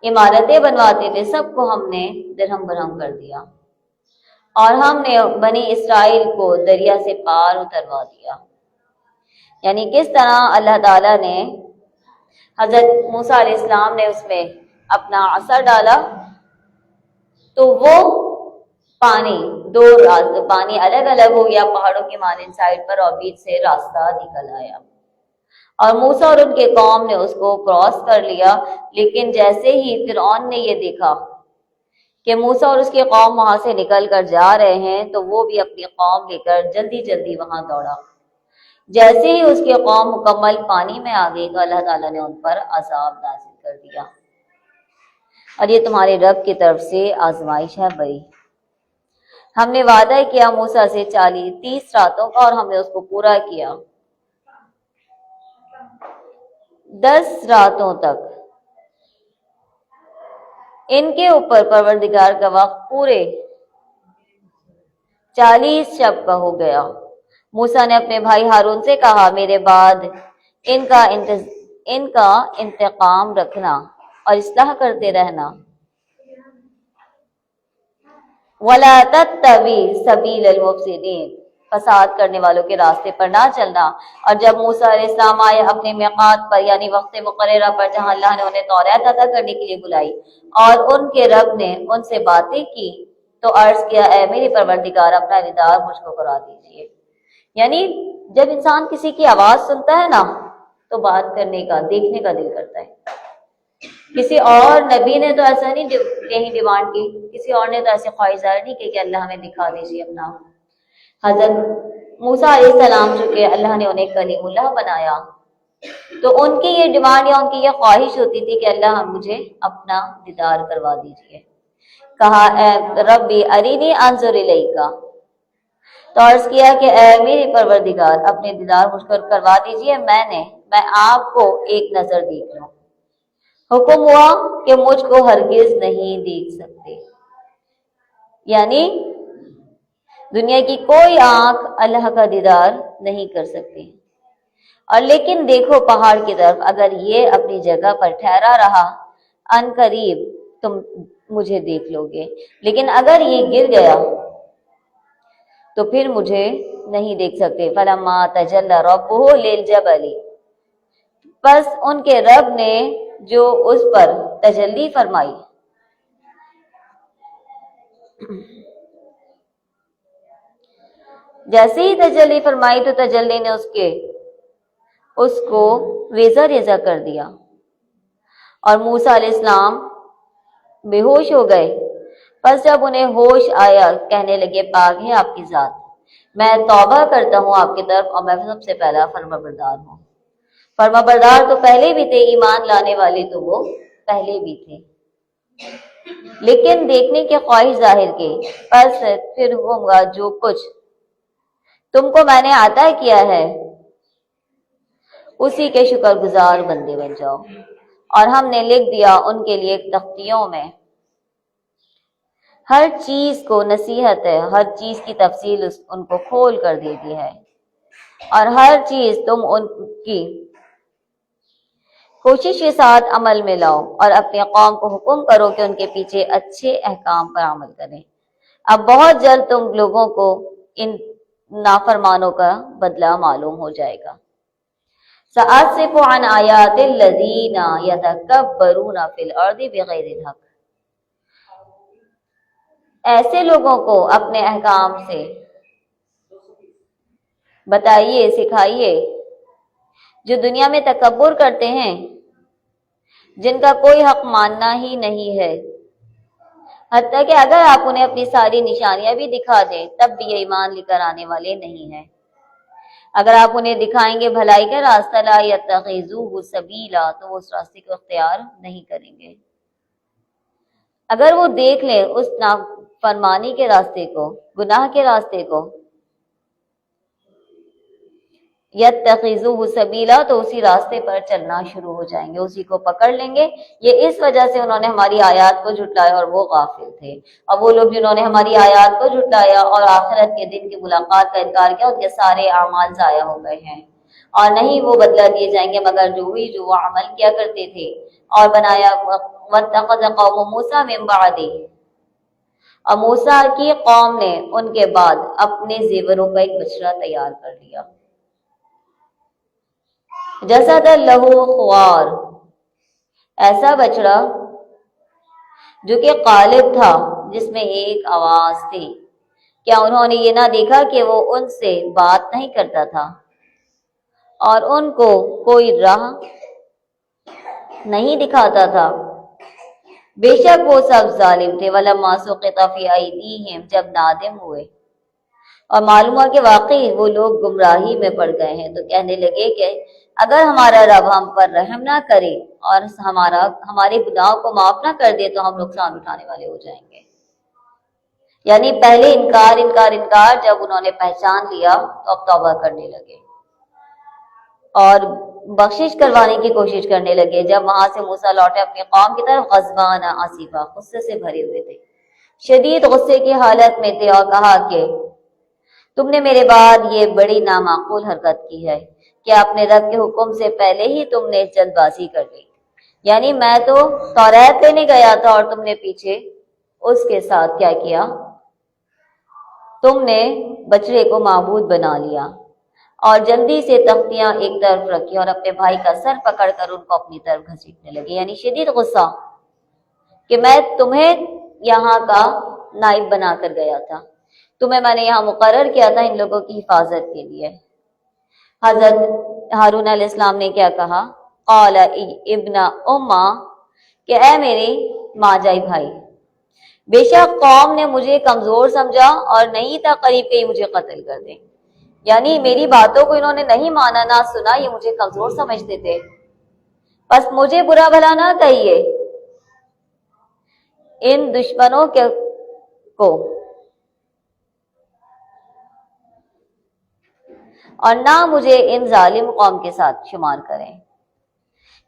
عمارتیں بنواتے تھے، سب کو ہم نے درہم برہم کر دیا، اور ہم نے بنی اسرائیل کو دریا سے پار اتروا دیا۔ یعنی کس طرح اللہ تعالیٰ نے حضرت موسیٰ علیہ السلام نے اس میں اپنا عصا ڈالا تو وہ پانی الگ الگ ہو گیا پہاڑوں کی مانند سائڈ پر، اور بیچ سے راستہ نکل آیا، اور موسیٰ اور ان کے قوم نے اس کو کراس کر لیا۔ لیکن جیسے ہی فرعون نے یہ دیکھا کہ موسیٰ اور اس کی قوم وہاں سے نکل کر جا رہے ہیں تو وہ بھی اپنی قوم لے کر جلدی جلدی وہاں دوڑا۔ جیسے ہی اس کی قوم مکمل پانی میں آ گئی تو اللہ تعالیٰ نے ان پر عذاب نازل کر دیا، اور یہ تمہارے رب کی طرف سے آزمائش ہے بڑی۔ ہم نے وعدہ کیا موسیٰ سے 30 راتوں کا، اور ہم نے اس کو پورا کیا۔ 10 راتوں تک ان کے اوپر پروردگار کا وقت پورے 40 شب کا ہو گیا۔ موسیٰ نے اپنے بھائی ہارون سے کہا، میرے بعد ان کا انتقام رکھنا اور اصلاح کرتے رہنا۔ وَلَا تَتَّبِعْ سَبِيلَ الْمُفْسِدِينَ، فساد کرنے والوں کے راستے پر نہ چلنا۔ اور جب موسیٰ علیہ السلام آئے اپنے میقات پر، یعنی وقت مقررہ پر، جہاں اللہ نے انہیں توریت عطا کرنے کے لیے بلائی، اور ان کے رب نے ان سے باتیں کی تو عرض کیا، اے میرے پروردگار اپنا دیدار مجھ کو کرا دیجیے۔ یعنی جب انسان کسی کی آواز سنتا ہے نا تو بات کرنے کا، دیکھنے کا دل کرتا ہے۔ کسی اور نبی نے تو ایسا نہیں یہی ڈیمانڈ کی، کسی اور نے تو ایسے خواہش ظاہر نہیں کی کہ اللہ ہمیں دکھا دیجیے اپنا۔ حضرت موسیٰ علیہ السلام جو کہ اللہ نے انہیں کلیم اللہ بنایا، تو ان کی یہ ڈیمانڈ یا ان کی یہ خواہش ہوتی تھی کہ اللہ مجھے اپنا دیدار کروا دیجیے۔ کہا، اے ربی ارینی انظر الیکا، تو عرض کیا کہ اے میرے پروردگار اپنے دیدار مجھ کو کروا دیجیے، میں آپ کو ایک نظر دیکھ لوں۔ حکم ہوا کہ مجھ کو ہرگز نہیں دیکھ سکتے، یعنی دنیا کی کوئی آنکھ اللہ کا دیدار نہیں کر سکتی۔ اور لیکن دیکھو پہاڑ کی طرف، اگر یہ اپنی جگہ پر ٹھہرا رہا ان قریب تم مجھے دیکھ لو گے، لیکن اگر یہ گر گیا تو پھر مجھے نہیں دیکھ سکتے۔ فَلَمَّا تَجَلَّى رَبُّهُ لِلْجَبَلِ، بس ان کے رب نے جو اس پر تجلی فرمائی، جیسے ہی تجلی فرمائی تو تجلی نے اس کو ریزہ ریزہ کر دیا اور موسیٰ علیہ السلام بے ہوش ہو گئے۔ پس جب انہیں ہوش آیا کہنے لگے پاک ہے آپ کی ذات، میں توبہ کرتا ہوں آپ کی طرف اور میں سب سے پہلا فرما بردار ہوں۔ فرما بردار تو پہلے بھی تھے، ایمان لانے والے تو وہ پہلے بھی تھے، لیکن دیکھنے کی خواہش ظاہر کی۔ پس پھر ہوگا جو کچھ تم کو میں نے عطا کیا ہے اسی کے شکر گزار بندے بن جاؤ۔ اور ہم نے لکھ دیا ان کے لیے تختیوں میں ہر چیز کو نصیحت ہے، ہر چیز کی تفصیل ان کو کھول کر دے دی ہے، اور ہر چیز تم ان کی کوشش کے ساتھ عمل میں لاؤ اور اپنے قوم کو حکم کرو کہ ان کے پیچھے اچھے احکام پر عمل کریں۔ اب بہت جلد تم لوگوں کو ان نافرمانوں کا بدلہ معلوم ہو جائے گا۔ سأصرف عن آیات الذین یتکبرون فی الارض بغیر الحق، ایسے لوگوں کو اپنے احکام سے بتائیے، سکھائیے جو دنیا میں تکبر کرتے ہیں، جن کا کوئی حق ماننا ہی نہیں ہے، حتیٰ کہ اگر آپ انہیں اپنی ساری نشانیاں بھی دکھا دیں تب بھی یہ ایمان لے کر آنے والے نہیں ہیں۔ اگر آپ انہیں دکھائیں گے بھلائی کا راستہ لا یتخذوہ سبیلا، تو وہ اس راستے کو اختیار نہیں کریں گے۔ اگر وہ دیکھ لیں اس نافرمانی کے راستے کو، گناہ کے راستے کو، یتخذوہ سبیلا، تو اسی راستے پر چلنا شروع ہو جائیں گے، اسی کو پکڑ لیں گے۔ یہ اس وجہ سے انہوں نے ہماری آیات کو جھٹلایا اور وہ غافل تھے۔ اور وہ لوگ جنہوں نے ہماری آیات کو جھٹلایا اور آخرت کے دن کی ملاقات کا انکار کیا، ان کے سارے اعمال ضائع ہو گئے ہیں، اور نہیں وہ بدلہ دیے جائیں گے مگر جو وہ عمل کیا کرتے تھے۔ اور بنایا واتخذ قوم موسیٰ من بعدہ، اور موسیٰ کی قوم نے ان کے بعد اپنے زیوروں کا ایک بچڑا تیار کر لیا، جسد لہ خوار، ایسا بچڑا جو کہ قالب تھا، جس میں ایک آواز تھی۔ کیا انہوں نے یہ نہ دیکھا کہ وہ ان سے بات نہیں کرتا تھا اور ان کو کوئی راہ نہیں دکھاتا تھا؟ بے شک وہ سب ظالم تھے۔ وَلَمَّا سُقِطَ فِي أَيْدِيهِمْ، جب نادم ہوئے اور معلوم ہوا کہ واقعی وہ لوگ گمراہی میں پڑ گئے ہیں، تو کہنے لگے کہ اگر ہمارا رب ہم پر رحم نہ کرے اور ہمارے گناہوں کو معاف نہ کر دے تو ہم نقصان اٹھانے والے ہو جائیں گے۔ یعنی پہلے انکار، جب انہوں نے پہچان لیا تو اب توبہ کرنے لگے اور بخشش کروانے کی کوشش کرنے لگے۔ جب وہاں سے موسیٰ لوٹے اپنی قوم کی طرف غضبان آصفا، غصے سے بھرے ہوئے تھے، شدید غصے کی حالت میں تھے، اور کہا کہ تم نے میرے بعد یہ بڑی نامعقول حرکت کی ہے کہ اپنے رب کے حکم سے پہلے ہی تم نے جلد بازی کر لی۔ یعنی میں تو توریت لینے گیا تھا اور تم نے پیچھے اس کے ساتھ کیا کیا؟ تم نے بچڑے کو معبود بنا لیا اور جلدی سے تختیاں ایک طرف رکھی اور اپنے بھائی کا سر پکڑ کر ان کو اپنی طرف گھسیٹنے لگے۔ یعنی شدید غصہ کہ میں تمہیں یہاں کا نائب بنا کر گیا تھا، تمہیں میں نے یہاں مقرر کیا تھا ان لوگوں کی حفاظت کے لیے۔ حضرت ہارون علیہ السلام نے کیا کہا؟ قال ابن اما، کہ اے میرے ماں جائی بھائی، بے شک قوم نے مجھے کمزور سمجھا اور نہیں تھا قریب کہ یہ مجھے قتل کر دیں۔ یعنی میری باتوں کو انہوں نے نہیں مانا، نہ سنا، یہ مجھے کمزور سمجھتے تھے، بس مجھے برا بھلا نہ کہیے ان دشمنوں کو، اور نہ مجھے ان ظالم قوم کے ساتھ شمار کریں۔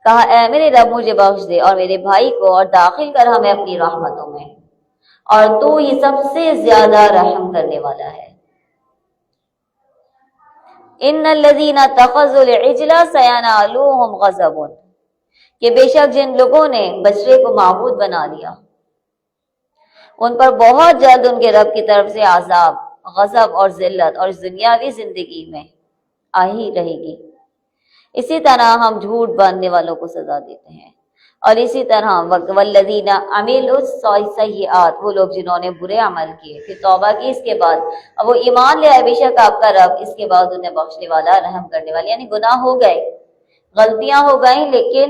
کہا اے میرے رب مجھے بخش دے اور میرے بھائی کو، اور داخل کر ہمیں اپنی رحمتوں میں، اور تو ہی سب سے زیادہ رحم کرنے والا ہے۔ ان الذین اتخذوا العجل سینالوہم غضب، کہ بے شک جن لوگوں نے بچڑے کو معبود بنا لیا ان پر بہت جلد ان کے رب کی طرف سے عذاب، غضب اور ذلت اور دنیاوی زندگی میں آ ہی رہے گی۔ اسی طرح ہم جھوٹ باندھنے والوں کو سزا دیتے ہیں اور اسی طرح والذین عملوا السیئات، وہ لوگ جنہوں نے برے عمل کیے پھر توبہ کی اس کے بعد، اب وہ ایمان لے آئے بے شک آپ کا رب، اس کے بعد انہیں بخشنے والا رحم کرنے والا، یعنی گناہ ہو گئے، غلطیاں ہو گئیں، لیکن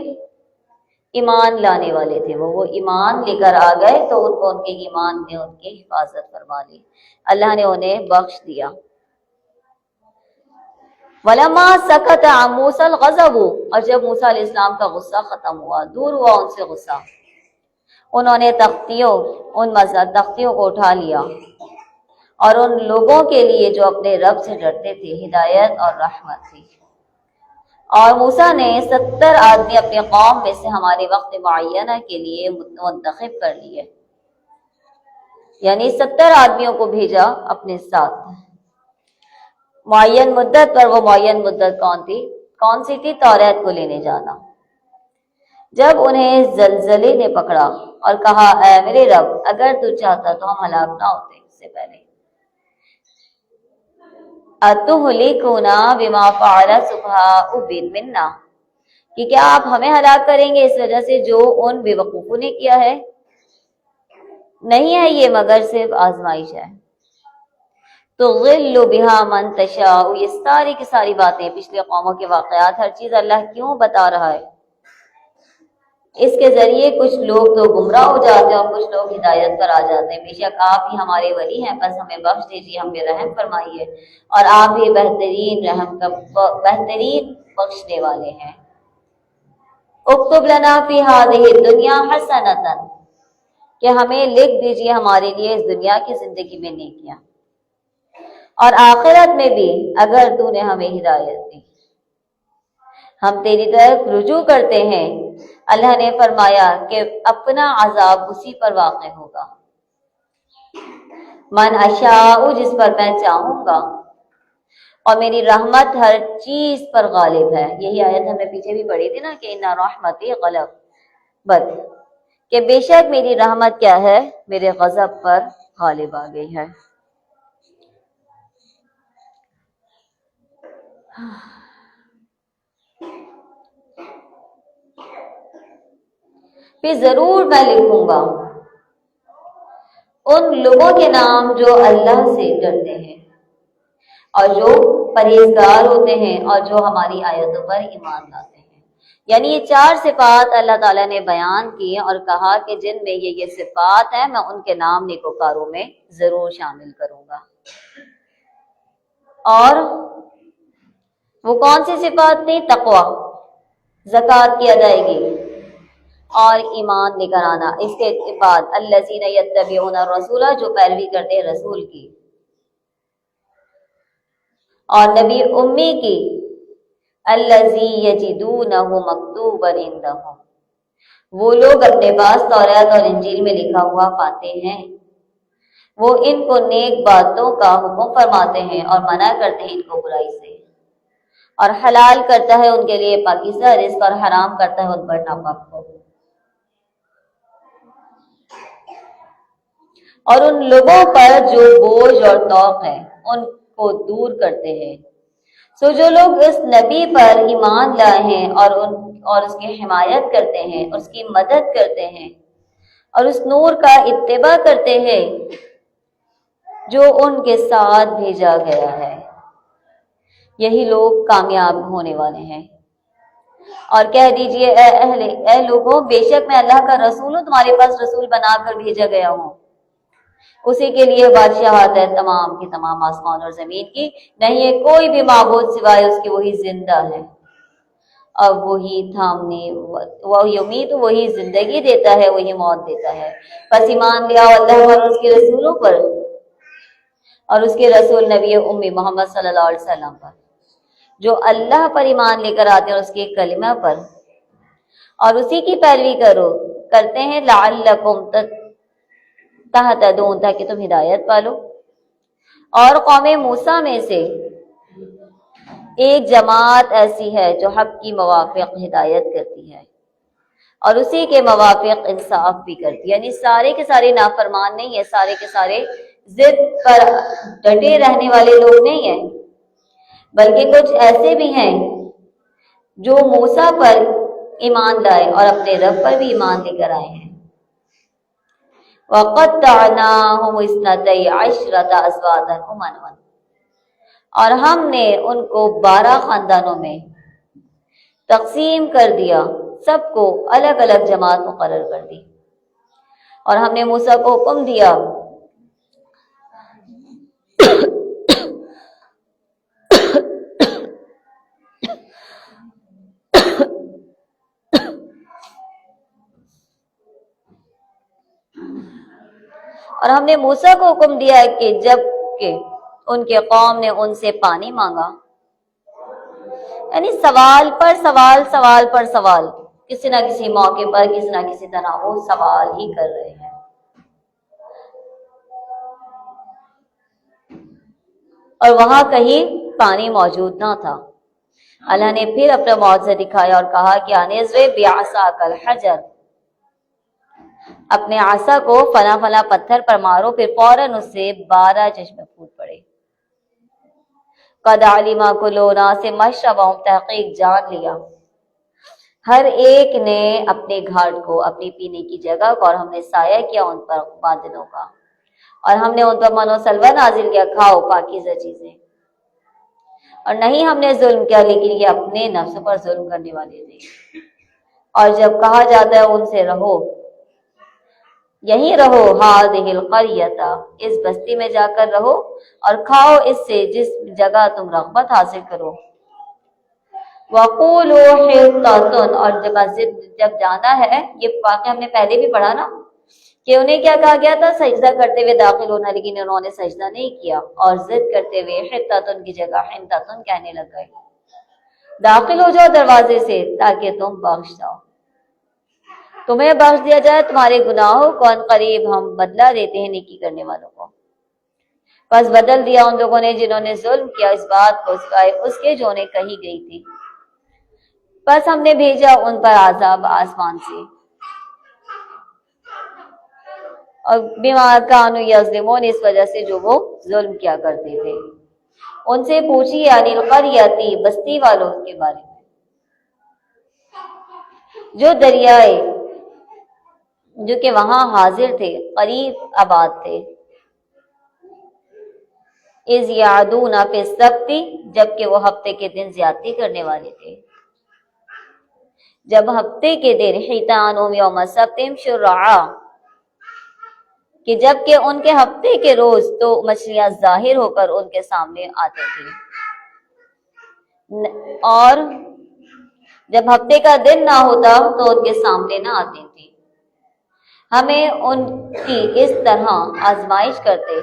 ایمان لانے والے تھے وہ ایمان لے کر آ گئے تو ان کو ان کے ایمان نے ان کی حفاظت فرما لی، اللہ نے انہیں بخش دیا۔ وَلَمَّا سَكَتَ عَن مُوسَى الْغَضَبُ، اور جب موسیٰ علیہ السلام کا غصہ ختم ہوا، دور ہوا ان سے غصہ، انہوں نے تختیوں کو اٹھا لیا اور ان لوگوں کے لیے جو اپنے رب سے ڈرتے تھے ہدایت اور رحمت تھی۔ اور موسیٰ نے 70 آدمی اپنے قوم میں سے ہمارے وقت معینہ کے لیے منتخب کر لیے، یعنی 70 آدمیوں کو بھیجا اپنے ساتھ معین مدت پر۔ وہ معین مدت کون سی تھی؟ توریت کو لینے جانا۔ جب انہیں زلزلے نے پکڑا اور کہا اے میرے رب، اگر تو چاہتا تو ہم ہلاک نہ ہوتے اس سے پہلے، اتہلکنا بما فعل السفہاء منا، کہ کیا آپ ہمیں ہلاک کریں گے اس وجہ سے جو ان بے وقوفوں نے کیا ہے؟ نہیں ہے یہ مگر صرف آزمائش ہے۔ تضل بہا من تشاء، یہ ساری کی ساری باتیں پچھلے قوموں کے واقعات، ہر چیز اللہ کیوں بتا رہا ہے؟ اس کے ذریعے کچھ لوگ تو گمراہ ہو جاتے ہیں اور کچھ لوگ ہدایت پر آ جاتے ہیں۔ بے شک آپ ہی ہمارے ولی ہیں، بس ہمیں بخش دیجیے، ہم پہ رحم فرمائیے، اور آپ ہی بہترین بخشنے والے ہیں۔ اکتب لنا فی ہذہ الدنیا حسنۃ، کہ ہمیں لکھ دیجیے ہمارے لیے اس دنیا کی زندگی میں نیکیاں، اور آخرت میں بھی اگر تو نے ہمیں ہدایت دی، ہم تیری طرف رجوع کرتے ہیں۔ اللہ نے فرمایا کہ اپنا عذاب اسی پر واقع ہوگا، من اشاء، جس پر میں چاہوں گا، اور میری رحمت ہر چیز پر غالب ہے۔ یہی آیت ہم نے پیچھے بھی پڑھی تھی نا کہ ان رحمتی غلبت، کہ بے شک میری رحمت کیا ہے؟ میرے غضب پر غالب آ گئی ہے۔ پھر ضرور میں لکھوں گا ان لوگوں کے نام جو اللہ سے ڈرتے ہیں اور جو پرہیزگار ہوتے ہیں اور جو ہماری آیتوں پر ایمان لاتے ہیں۔ یعنی یہ 4 صفات اللہ تعالیٰ نے بیان کی اور کہا کہ جن میں یہ صفات ہیں میں ان کے نام نیکوکاروں میں ضرور شامل کروں گا۔ اور وہ کون سی صفات تھی؟ تقوی، زکوٰۃ کی ادائیگی اور ایمان لے کر آنا۔ اس کے بعد الذین یتبعون الرسول، جو پیروی کرتے ہیں رسول کی، اور نبی امی کی، الذی یجدونہ مکتوبا عندہم، وہ لوگ اپنے پاس توریت اور انجیل میں لکھا ہوا پاتے ہیں، وہ ان کو نیک باتوں کا حکم فرماتے ہیں اور منع کرتے ہیں ان کو برائی سے، اور حلال کرتا ہے ان کے لیے پاکیزہ رزق اور حرام کرتا ہے ان پر ناپاک کو، اور ان لوگوں پر جو بوجھ اور توق ہے ان کو دور کرتے ہیں۔ سو جو لوگ اس نبی پر ایمان لائے ہیں اور اس کی حمایت کرتے ہیں، اس کی مدد کرتے ہیں اور اس نور کا اتباع کرتے ہیں جو ان کے ساتھ بھیجا گیا ہے، یہی لوگ کامیاب ہونے والے ہیں۔ اور کہہ دیجئے اے لوگوں، بے شک میں اللہ کا رسول ہوں، تمہارے پاس رسول بنا کر بھیجا گیا ہوں، اسی کے لیے بادشاہت ہے تمام کی تمام آسمان اور زمین کی، نہیں ہے کوئی بھی معبود سوائے اس کے، وہی زندہ ہے، اب وہی وہی امید، وہی زندگی دیتا ہے، وہی موت دیتا ہے۔ پس ایمان لے آؤ اللہ پر اور اس کے رسولوں پر، اور اس کے رسول نبی امی محمد صلی اللہ علیہ وسلم پر، جو اللہ پر ایمان لے کر آتے ہیں اور اس کے کلمہ پر، اور اسی کی پیروی کرتے ہیں، لعلکم تہتدون، تاکہ تم ہدایت پالو۔ اور قوم موسیٰ میں سے ایک جماعت ایسی ہے جو حق کی موافق ہدایت کرتی ہے اور اسی کے موافق انصاف بھی کرتی ہے، یعنی سارے کے سارے نافرمان نہیں ہے، سارے کے سارے ضد پر ڈٹے رہنے والے لوگ نہیں ہیں، بلکہ کچھ ایسے بھی ہیں جو موسیٰ پر ایمان لائے اور اپنے رب پر بھی ایمان لے کر آئے ہیں۔ وَقَطَّعْنَاهُمُ اثْنَتَيْ عَشْرَةَ أَسْبَاطًا أُمَمًا، اور ہم نے ان کو 12 خاندانوں میں تقسیم کر دیا، سب کو الگ الگ جماعت مقرر کر دی۔ اور ہم نے موسیٰ کو حکم دیا کہ جب کہ ان کے قوم نے ان سے پانی مانگا، یعنی سوال پر سوال، سوال پر سوال، کسی نہ کسی موقع پر کسی نہ کسی طرح وہ سوال ہی کر رہے ہیں۔ اور وہاں کہیں پانی موجود نہ تھا۔ اللہ نے پھر اپنا معجزہ دکھایا اور کہا کہ انضرب بعصاک الحجر، اپنے عصا کو فلاں فلاں پتھر پر مارو، پھر فوراً اس سے 12 چشمے پھوٹ پڑے۔ قد علم کل اناس مشربہم، تحقیق جان لیا ہر ایک نے اپنے گھاٹ کو، اپنی پینے کی جگہ کو، اور ہم نے سایہ کیا ان پر بادلوں کا، اور ہم نے ان پر من و سلوہ نازل کیا، کھاؤ پاکیزہ چیزیں۔ اور نہیں ہم نے ظلم کیا، لیکن یہ اپنے نفس پر ظلم کرنے والے تھے۔ اور جب کہا جاتا ہے ان سے رہو، یہیں رہو، ہذہ القریۃ، اس بستی میں جا کر رہو اور کھاؤ اس سے جس جگہ تم رغبت حاصل کرو۔ وقولوا حطۃ، اور جب جانا ہے، یہ واقعہ ہم نے پہلے بھی پڑھا نا کہ انہیں کیا کہا گیا تھا، سجدہ کرتے ہوئے داخل ہونا، لیکن انہوں نے سجدہ نہیں کیا اور ضد کرتے ہوئے حطۃ کی جگہ حنطۃ کہنے لگ گئے۔ داخل ہو جاؤ دروازے سے تاکہ تم بخش جاؤ، تمہیں بخش دیا جائے تمہارے گناہوں کو، ان قریب ہم بدلہ دیتے ہیں نیکی کرنے والوں کو۔ بس بدل دیا ان لوگوں نے جنہوں نے ظلم کیا اس بات کو سوائے اس کے جو انہیں کہی گئی تھی، بس ہم نے بھیجا ان پر عذاب آسمان سے، اور بما کانوا یظلمون، اس وجہ سے جو وہ ظلم کیا کرتے تھے۔ ان سے پوچھیے عن القریۃ، بستی والوں کے بارے میں، جو دریائے جو کہ وہاں حاضر تھے، قریب آباد تھے، اذ یعدون فی السبت، جبکہ وہ ہفتے کے دن زیادتی کرنے والے تھے۔ جب ہفتے کے دن، حیتانہم یوم سبتہم شرعا، کہ جب کہ ان کے ہفتے کے روز تو مچھلیاں ظاہر ہو کر ان کے سامنے آتے تھے، اور جب ہفتے کا دن نہ ہوتا تو ان کے سامنے نہ آتی تھی۔ ہمیں ان کی اس طرح آزمائش کرتے،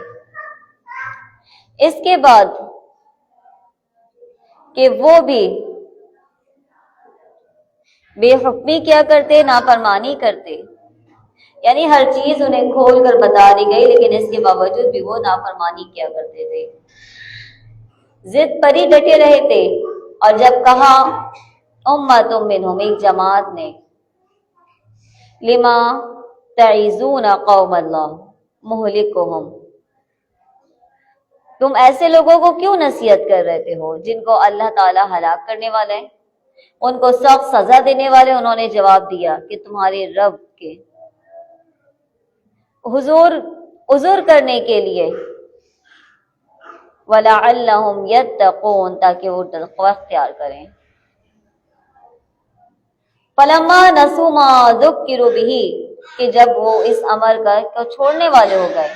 اس کے بعد کہ وہ بھی بے حکمی کیا کرتے، نافرمانی کرتے، یعنی ہر چیز انہیں کھول کر بتا دی گئی، لیکن اس کے باوجود بھی وہ نافرمانی کیا کرتے تھے، ضد پر ہی ڈٹے رہے تھے۔ اور جب کہا امۃ منہم، ایک جماعت نے، لما تعظون قوم اللہ مہلکہم، تم ایسے لوگوں کو کیوں نصیحت کر رہتے ہو جن کو اللہ تعالیٰ ہلاک کرنے والے ہیں، ان کو سخت سزا دینے والے۔ انہوں نے جواب دیا کہ تمہارے رب کے حضور کرنے کے لیے، وَلَعَلَّهُمْ يَتَّقُونَ، تاکہ وہ تقوی اختیار کریں۔ فَلَمَّا نَسُوا مَا ذُكِّرُوا بِهِ، کہ جب وہ اس امر کو چھوڑنے والے ہو گئے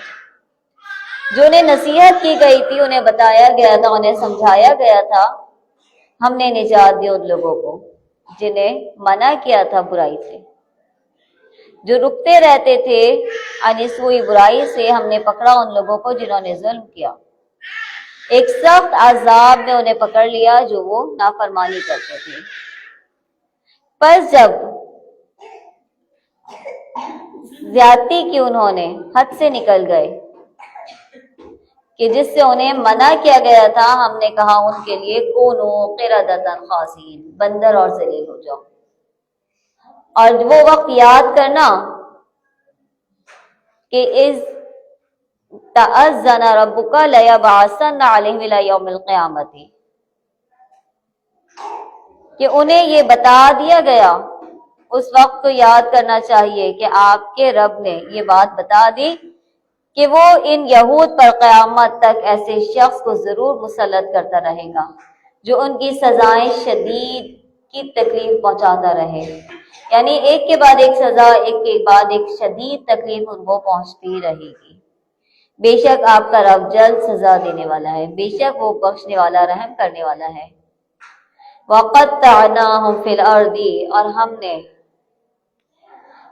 جو انہیں نصیحت کی گئی تھی، انہیں بتایا گیا تھا، انہیں سمجھایا گیا تھا، ہم نے نجات دی ان لوگوں کو جنہیں منع کیا تھا برائی سے، جو رکتے رہتے تھے انسوئی برائی سے۔ ہم نے پکڑا ان لوگوں کو جنہوں نے ظلم کیا، ایک سخت عذاب نے انہیں پکڑ لیا جو وہ نافرمانی کرتے تھے۔ پس جب زیادتی کی انہوں نے، حد سے نکل گئے کہ جس سے انہیں منع کیا گیا تھا، ہم نے کہا ان کے لیے کونو قردۃ خاسئین، بندر اور ذلیل ہو جاؤ۔ اور وہ وقت یاد کرنا کہ اذ تأذن ربک لیبعثن علیہم الی یوم القیامۃ، کہ انہیں یہ بتا دیا گیا اس وقت کو یاد کرنا چاہیے کہ آپ کے رب نے یہ بات بتا دی کہ وہ ان یہود پر قیامت تک ایسے شخص کو ضرور مسلط کرتا رہے گا جو ان کی سزائیں شدید کی تکلیف پہنچاتا رہے، یعنی ایک کے بعد ایک سزا، ایک کے بعد ایک شدید تکلیف ان کو پہنچتی رہے گی۔ بے شک آپ کا رب جلد سزا دینے والا ہے، بے شک وہ بخشنے والا، رحم کرنے والا ہے۔ وَقَطَّعْنَاهُمْ فِي الْأَرْضِ، اور ہم نے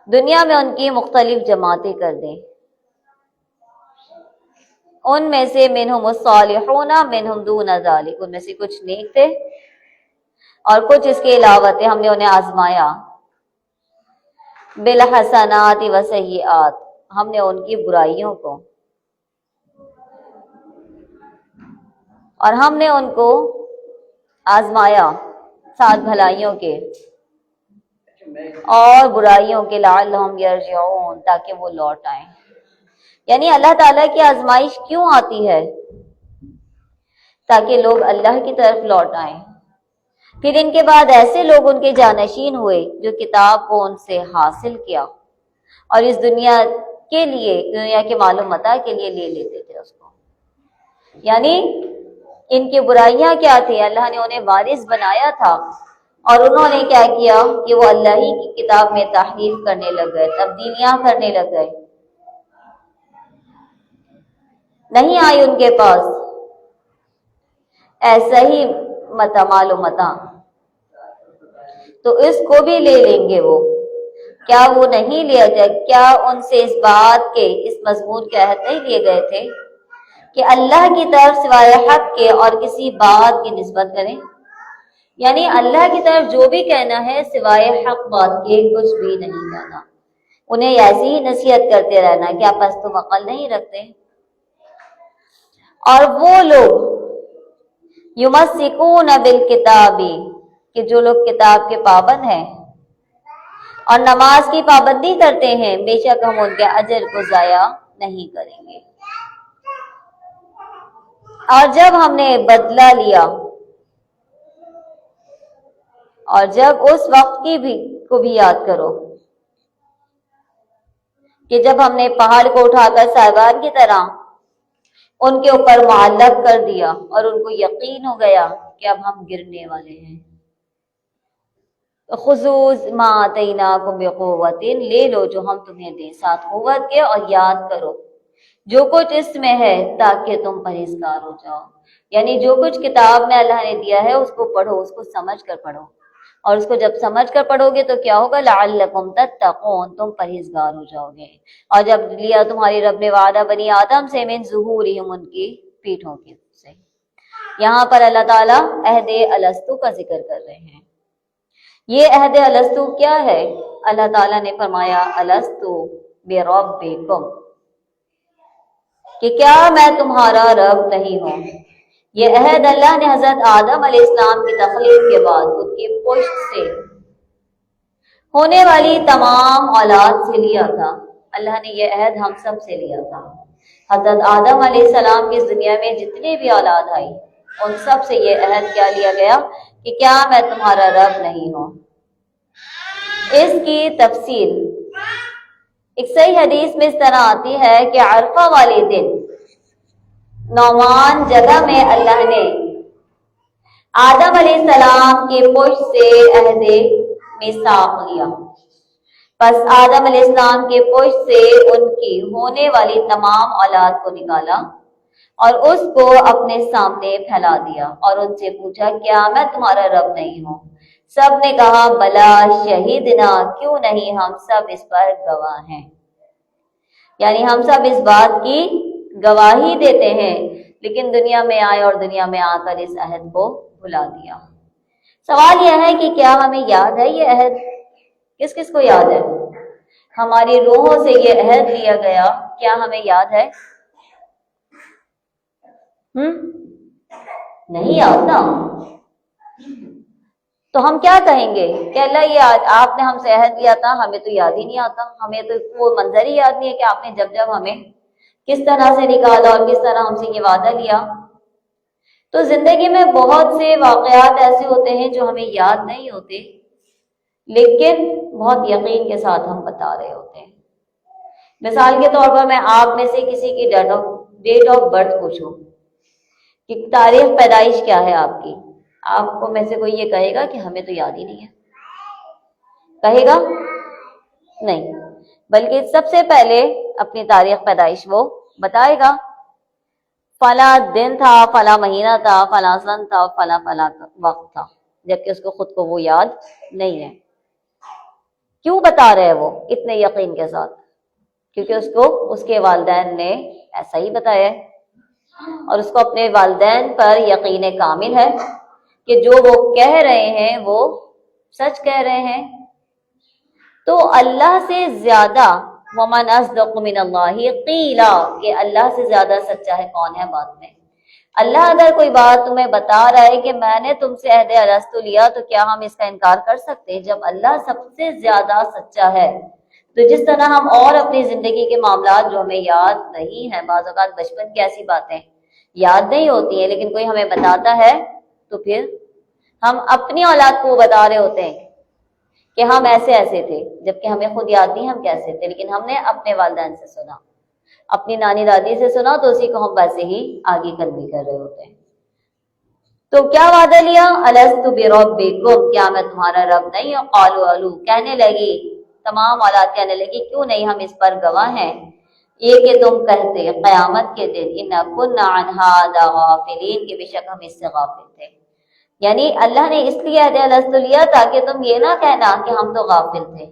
دنیا میں ان کی مختلف جماعتیں کر دیں، ان میں سے منہم الصالحون منہم دون ذلک، ان میں سے کچھ نیک تھے اور کچھ اس کے علاوہ تھے، ہم نے انہیں آزمایا۔ بالحسنات وسیئات، ہم نے ان کی برائیوں کو اور ہم نے ان کو آزمایا ساتھ بھلائیوں کے اور برائیوں کے، لعلہم یرجعون، تاکہ وہ لوٹ آئیں۔ یعنی اللہ تعالیٰ کی آزمائش کیوں آتی ہے؟ تاکہ لوگ اللہ کی طرف لوٹ آئیں۔ پھر ان کے بعد ایسے لوگ ان کے جانشین ہوئے جو کتاب کو ان سے حاصل کیا اور اس دنیا کے لیے، دنیا کے مال و متاع کے لیے لے لیتے تھے اس کو۔ یعنی ان کی برائیاں کیا تھی؟ اللہ نے انہیں وارث بنایا تھا اور انہوں نے کیا کیا کہ وہ اللہ ہی کی کتاب میں تحریف کرنے لگ گئے، تبدیلیاں کرنے لگ گئے۔ نہیں آئی ان کے پاس ایسا ہی مال و متاع، تو اس کو بھی لے لیں گے وہ۔ کیا وہ نہیں لیا جائے؟ کیا ان سے اس بات کے، اس مضمون کے عہد نہیں لیے گئے تھے کہ اللہ کی طرف سوائے حق کے اور کسی بات کی نسبت کریں؟ یعنی اللہ کی طرف جو بھی کہنا ہے سوائے حق بات کے کچھ بھی نہیں کہنا، انہیں ایسی ہی نصیحت کرتے رہنا کہ آپس تم عقل نہیں رکھتے۔ اور وہ لوگ یمسکون بالکتاب، کہ جو لوگ کتاب کے پابند ہیں اور نماز کی پابندی کرتے ہیں، بے شک ہم ان کے اجر کو ضائع نہیں کریں گے۔ اور جب ہم نے بدلہ لیا، اور جب اس وقت کو بھی یاد کرو کہ جب ہم نے پہاڑ کو اٹھا کر صاحبان کی طرح ان کے اوپر معلق کر دیا اور ان کو یقین ہو گیا کہ اب ہم گرنے والے ہیں، خذوا ما آتیناکم بقوۃ، لے لو جو ہم تمہیں دیں ساتھ قوت کے، اور یاد کرو جو کچھ اس میں ہے تاکہ تم پرہیزگار ہو جاؤ۔ یعنی جو کچھ کتاب میں اللہ نے دیا ہے اس کو پڑھو، اس کو سمجھ کر پڑھو، اور اس کو جب سمجھ کر پڑھو گے تو کیا ہوگا؟ لعلکم تتقون، تم پرہیزگار ہو جاؤ گے۔ اور جب لیا تمہاری رب نے وعدہ بنی آدم سے، من ظہورہم، ان کی پیٹھوں کی سے۔ یہاں پر اللہ تعالیٰ عہد الستو کا ذکر کر رہے ہیں۔ یہ عہد الستو کیا ہے؟ اللہ تعالیٰ نے فرمایا الستو بربکم، کہ کیا میں تمہارا رب نہیں ہوں؟ یہ عہد اللہ نے حضرت آدم علیہ السلام کی تخلیق کے بعد ان کی پشت سے ہونے والی تمام اولاد سے لیا تھا۔ اللہ نے یہ عہد ہم سب سے لیا تھا۔ حضرت آدم علیہ السلام کی اس دنیا میں جتنی بھی اولاد آئی ان سب سے یہ عہد کیا لیا گیا کہ کیا میں تمہارا رب نہیں ہوں؟ اس کی تفصیل ایک صحیح حدیث میں اس طرح آتی ہے کہ عرفہ والے دن نعمان جگہ میں اللہ نے آدم علیہ السلام کی پشت سے عہد میثاق لیا۔ پس آدم علیہ السلام کے پشت سے ان کی ہونے والی تمام اولاد کو نکالا اور اس کو اپنے سامنے پھیلا دیا اور ان سے پوچھا کیا میں تمہارا رب نہیں ہوں؟ سب نے کہا بلا شہیدنا، کیوں نہیں، ہم سب اس پر گواہ ہیں۔ یعنی ہم سب اس بات کی گواہی دیتے ہیں، لیکن دنیا میں آئے اور دنیا میں آ کر اس عہد کو بھلا دیا۔ سوال یہ ہے کہ کیا ہمیں یاد ہے یہ عہد؟ کس کس کو یاد ہے؟ ہماری روحوں سے یہ عہد لیا گیا، کیا ہمیں یاد ہے؟ نہیں یاد نا، تو ہم کیا کہیں گے کہ اللہ یہ آپ نے ہم سے عہد لیا تھا، ہمیں تو یاد ہی نہیں آتا، ہمیں تو وہ منظر ہی یاد نہیں ہے کہ آپ نے جب ہمیں کس طرح سے نکالا اور کس طرح ہم سے یہ وعدہ لیا۔ تو زندگی میں بہت سے واقعات ایسے ہوتے ہیں جو ہمیں یاد نہیں ہوتے، لیکن بہت یقین کے ساتھ ہم بتا رہے ہوتے ہیں۔ مثال کے طور پر میں آپ میں سے کسی کی ڈیٹ آف برتھ پوچھوں کہ تاریخ پیدائش کیا ہے آپ کی، آپ کو میں سے کوئی یہ کہے گا کہ ہمیں تو یاد ہی نہیں ہے، کہے گا نہیں، بلکہ سب سے پہلے اپنی تاریخ پیدائش وہ بتائے گا، فلاں دن تھا، فلاں مہینہ تھا، فلاں سن تھا، فلاں وقت تھا، جبکہ اس کو خود کو وہ یاد نہیں ہے۔ کیوں بتا رہے ہیں وہ اتنے یقین کے ساتھ؟ کیونکہ اس کو اس کے والدین نے ایسا ہی بتایا ہے، اور اس کو اپنے والدین پر یقین کامل ہے کہ جو وہ کہہ رہے ہیں وہ سچ کہہ رہے ہیں۔ تو اللہ سے زیادہ ومن اصدق من اللہ قیلا، کہ اللہ سے زیادہ سچا ہے کون ہے بات میں؟ اللہ اگر کوئی بات تمہیں بتا رہا ہے کہ میں نے تم سے عہد الستو لیا، تو کیا ہم اس کا انکار کر سکتے ہیں؟ جب اللہ سب سے زیادہ سچا ہے، تو جس طرح ہم اور اپنی زندگی کے معاملات جو ہمیں یاد نہیں ہیں، بعض اوقات بچپن کی ایسی باتیں یاد نہیں ہوتی ہیں، لیکن کوئی ہمیں بتاتا ہے تو پھر ہم اپنی اولاد کو بتا رہے ہوتے ہیں کہ ہم ایسے ایسے تھے، جبکہ ہمیں خود یاد نہیں ہم کیسے تھے، لیکن ہم نے اپنے والدین سے سنا، اپنی نانی دادی سے سنا، تو اسی کو ہم ویسے ہی آگے قدمی کر رہے ہوتے ہیں۔ تو کیا وعدہ لیا؟ الست بربکم، کیا میں تمہارا رب نہیں ہوں؟ قالوا الو، کہنے لگی تمام اولاد کہنے لگی کیوں نہیں، ہم اس پر گواہ ہیں، یہ کہ تم کہتے قیامت کے دن ان کنا عن ھذا غافلین، کہ بے شک ہم اس سے غافل تھے۔ یعنی اللہ نے اس لیے عہد الست لیا تاکہ تم یہ نہ کہنا کہ ہم تو غافل تھے،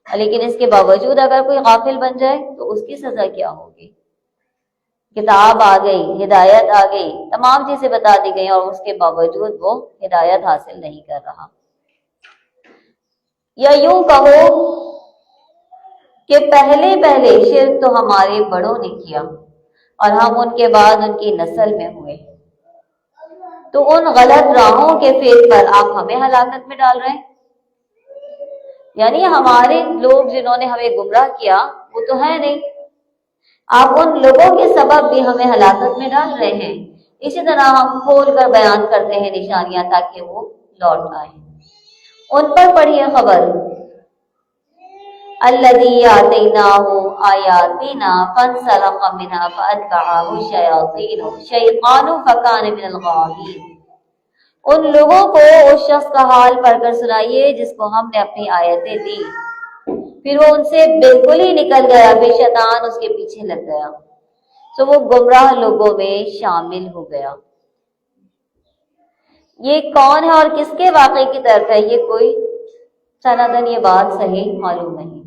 لیکن اس کے باوجود اگر کوئی غافل بن جائے تو اس کی سزا کیا ہوگی؟ کتاب آ گئی، ہدایت آ گئی، تمام چیزیں بتا دی گئی، اور اس کے باوجود وہ ہدایت حاصل نہیں کر رہا۔ یا یوں کہو کہ پہلے شرک تو ہمارے بڑوں نے کیا، اور ہم ان کے بعد ان کی نسل میں ہوئے، تو ان غلط راہوں کے فیض پر آپ ہمیں ہلاکت میں ڈال رہے ہیں۔ یعنی ہمارے لوگ جنہوں نے ہمیں گمراہ کیا وہ تو ہے نہیں، آپ ان لوگوں کے سبب بھی ہمیں ہلاکت میں ڈال رہے ہیں۔ اسی طرح ہم کھول کر بیان کرتے ہیں نشانیاں تاکہ وہ لوٹ آئیں۔ ان پر پڑھیے خبر، الذی آتیناہ آیاتنا فانسلخ منہا فاتبعہ الشیاطین شیطان فکان من الغاوین۔ ان لوگوں کو اس شخص کا حال پڑھ کر سنائیے جس کو ہم نے اپنی آیتیں دی، پھر وہ ان سے بالکل ہی نکل گیا، پھر شیطان اس کے پیچھے لگ گیا، تو وہ گمراہ لوگوں میں شامل ہو گیا۔ یہ کون ہے اور کس کے واقعے کی طرف ہے، یہ کوئی سندن یہ بات صحیح معلوم نہیں،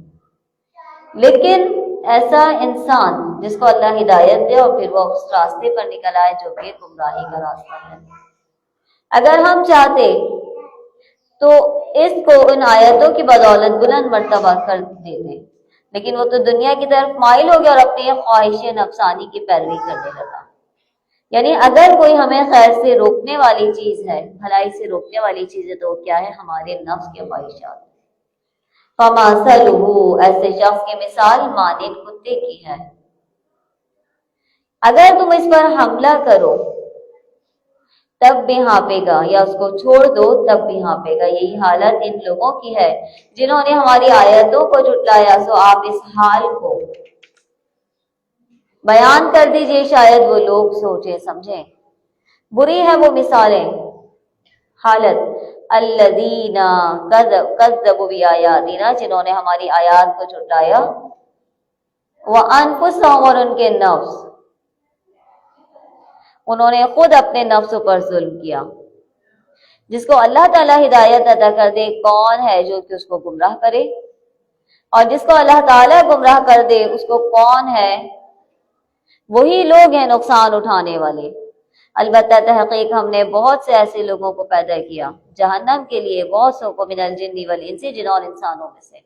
لیکن ایسا انسان جس کو اللہ ہدایت دے اور پھر وہ اس راستے پر نکل آئے جو کہ گمراہی کا راستہ ہے، اگر ہم چاہتے تو اس کو ان آیتوں کی بدولت بلند مرتبہ کر دیتے، لیکن وہ تو دنیا کی طرف مائل ہو گیا اور اپنی خواہش نفسانی کی پیروی کرنے لگا۔ یعنی اگر کوئی ہمیں خیر سے روکنے والی چیز ہے، بھلائی سے روکنے والی چیز ہے، تو وہ کیا ہے؟ ہمارے نفس کے خواہشات۔ فَمَثَلُهُ، ایسے شخص کی مثال مانند کتے کی ہے، اگر تم اس پر حملہ کرو تب بھی ہانپے گا، یا اس کو چھوڑ دو تب بھی ہانپے گا۔ یہی حالت ان لوگوں کی ہے جنہوں نے ہماری آیتوں کو جھٹلایا، سو آپ اس حال کو بیان کر دیجئے، شاید وہ لوگ سوچیں سمجھیں۔ بری ہے وہ مثالیں، حالت الذین کذبوا بآیاتنا، جنہوں نے ہماری آیات کو جھٹلایا، وانفسهم، اور ان کے نفس، انہوں نے خود اپنے نفس پر ظلم کیا۔ جس کو اللہ تعالیٰ ہدایت عطا کر دے، کون ہے جو کہ اس کو گمراہ کرے؟ اور جس کو اللہ تعالیٰ گمراہ کر دے اس کو کون ہے؟ وہی لوگ ہیں نقصان اٹھانے والے۔ البتہ تحقیق ہم نے بہت سے ایسے لوگوں کو پیدا کیا جہنم کے لیے، بہت سو کو من الجن والانس، جن اور انسانوں میں سے۔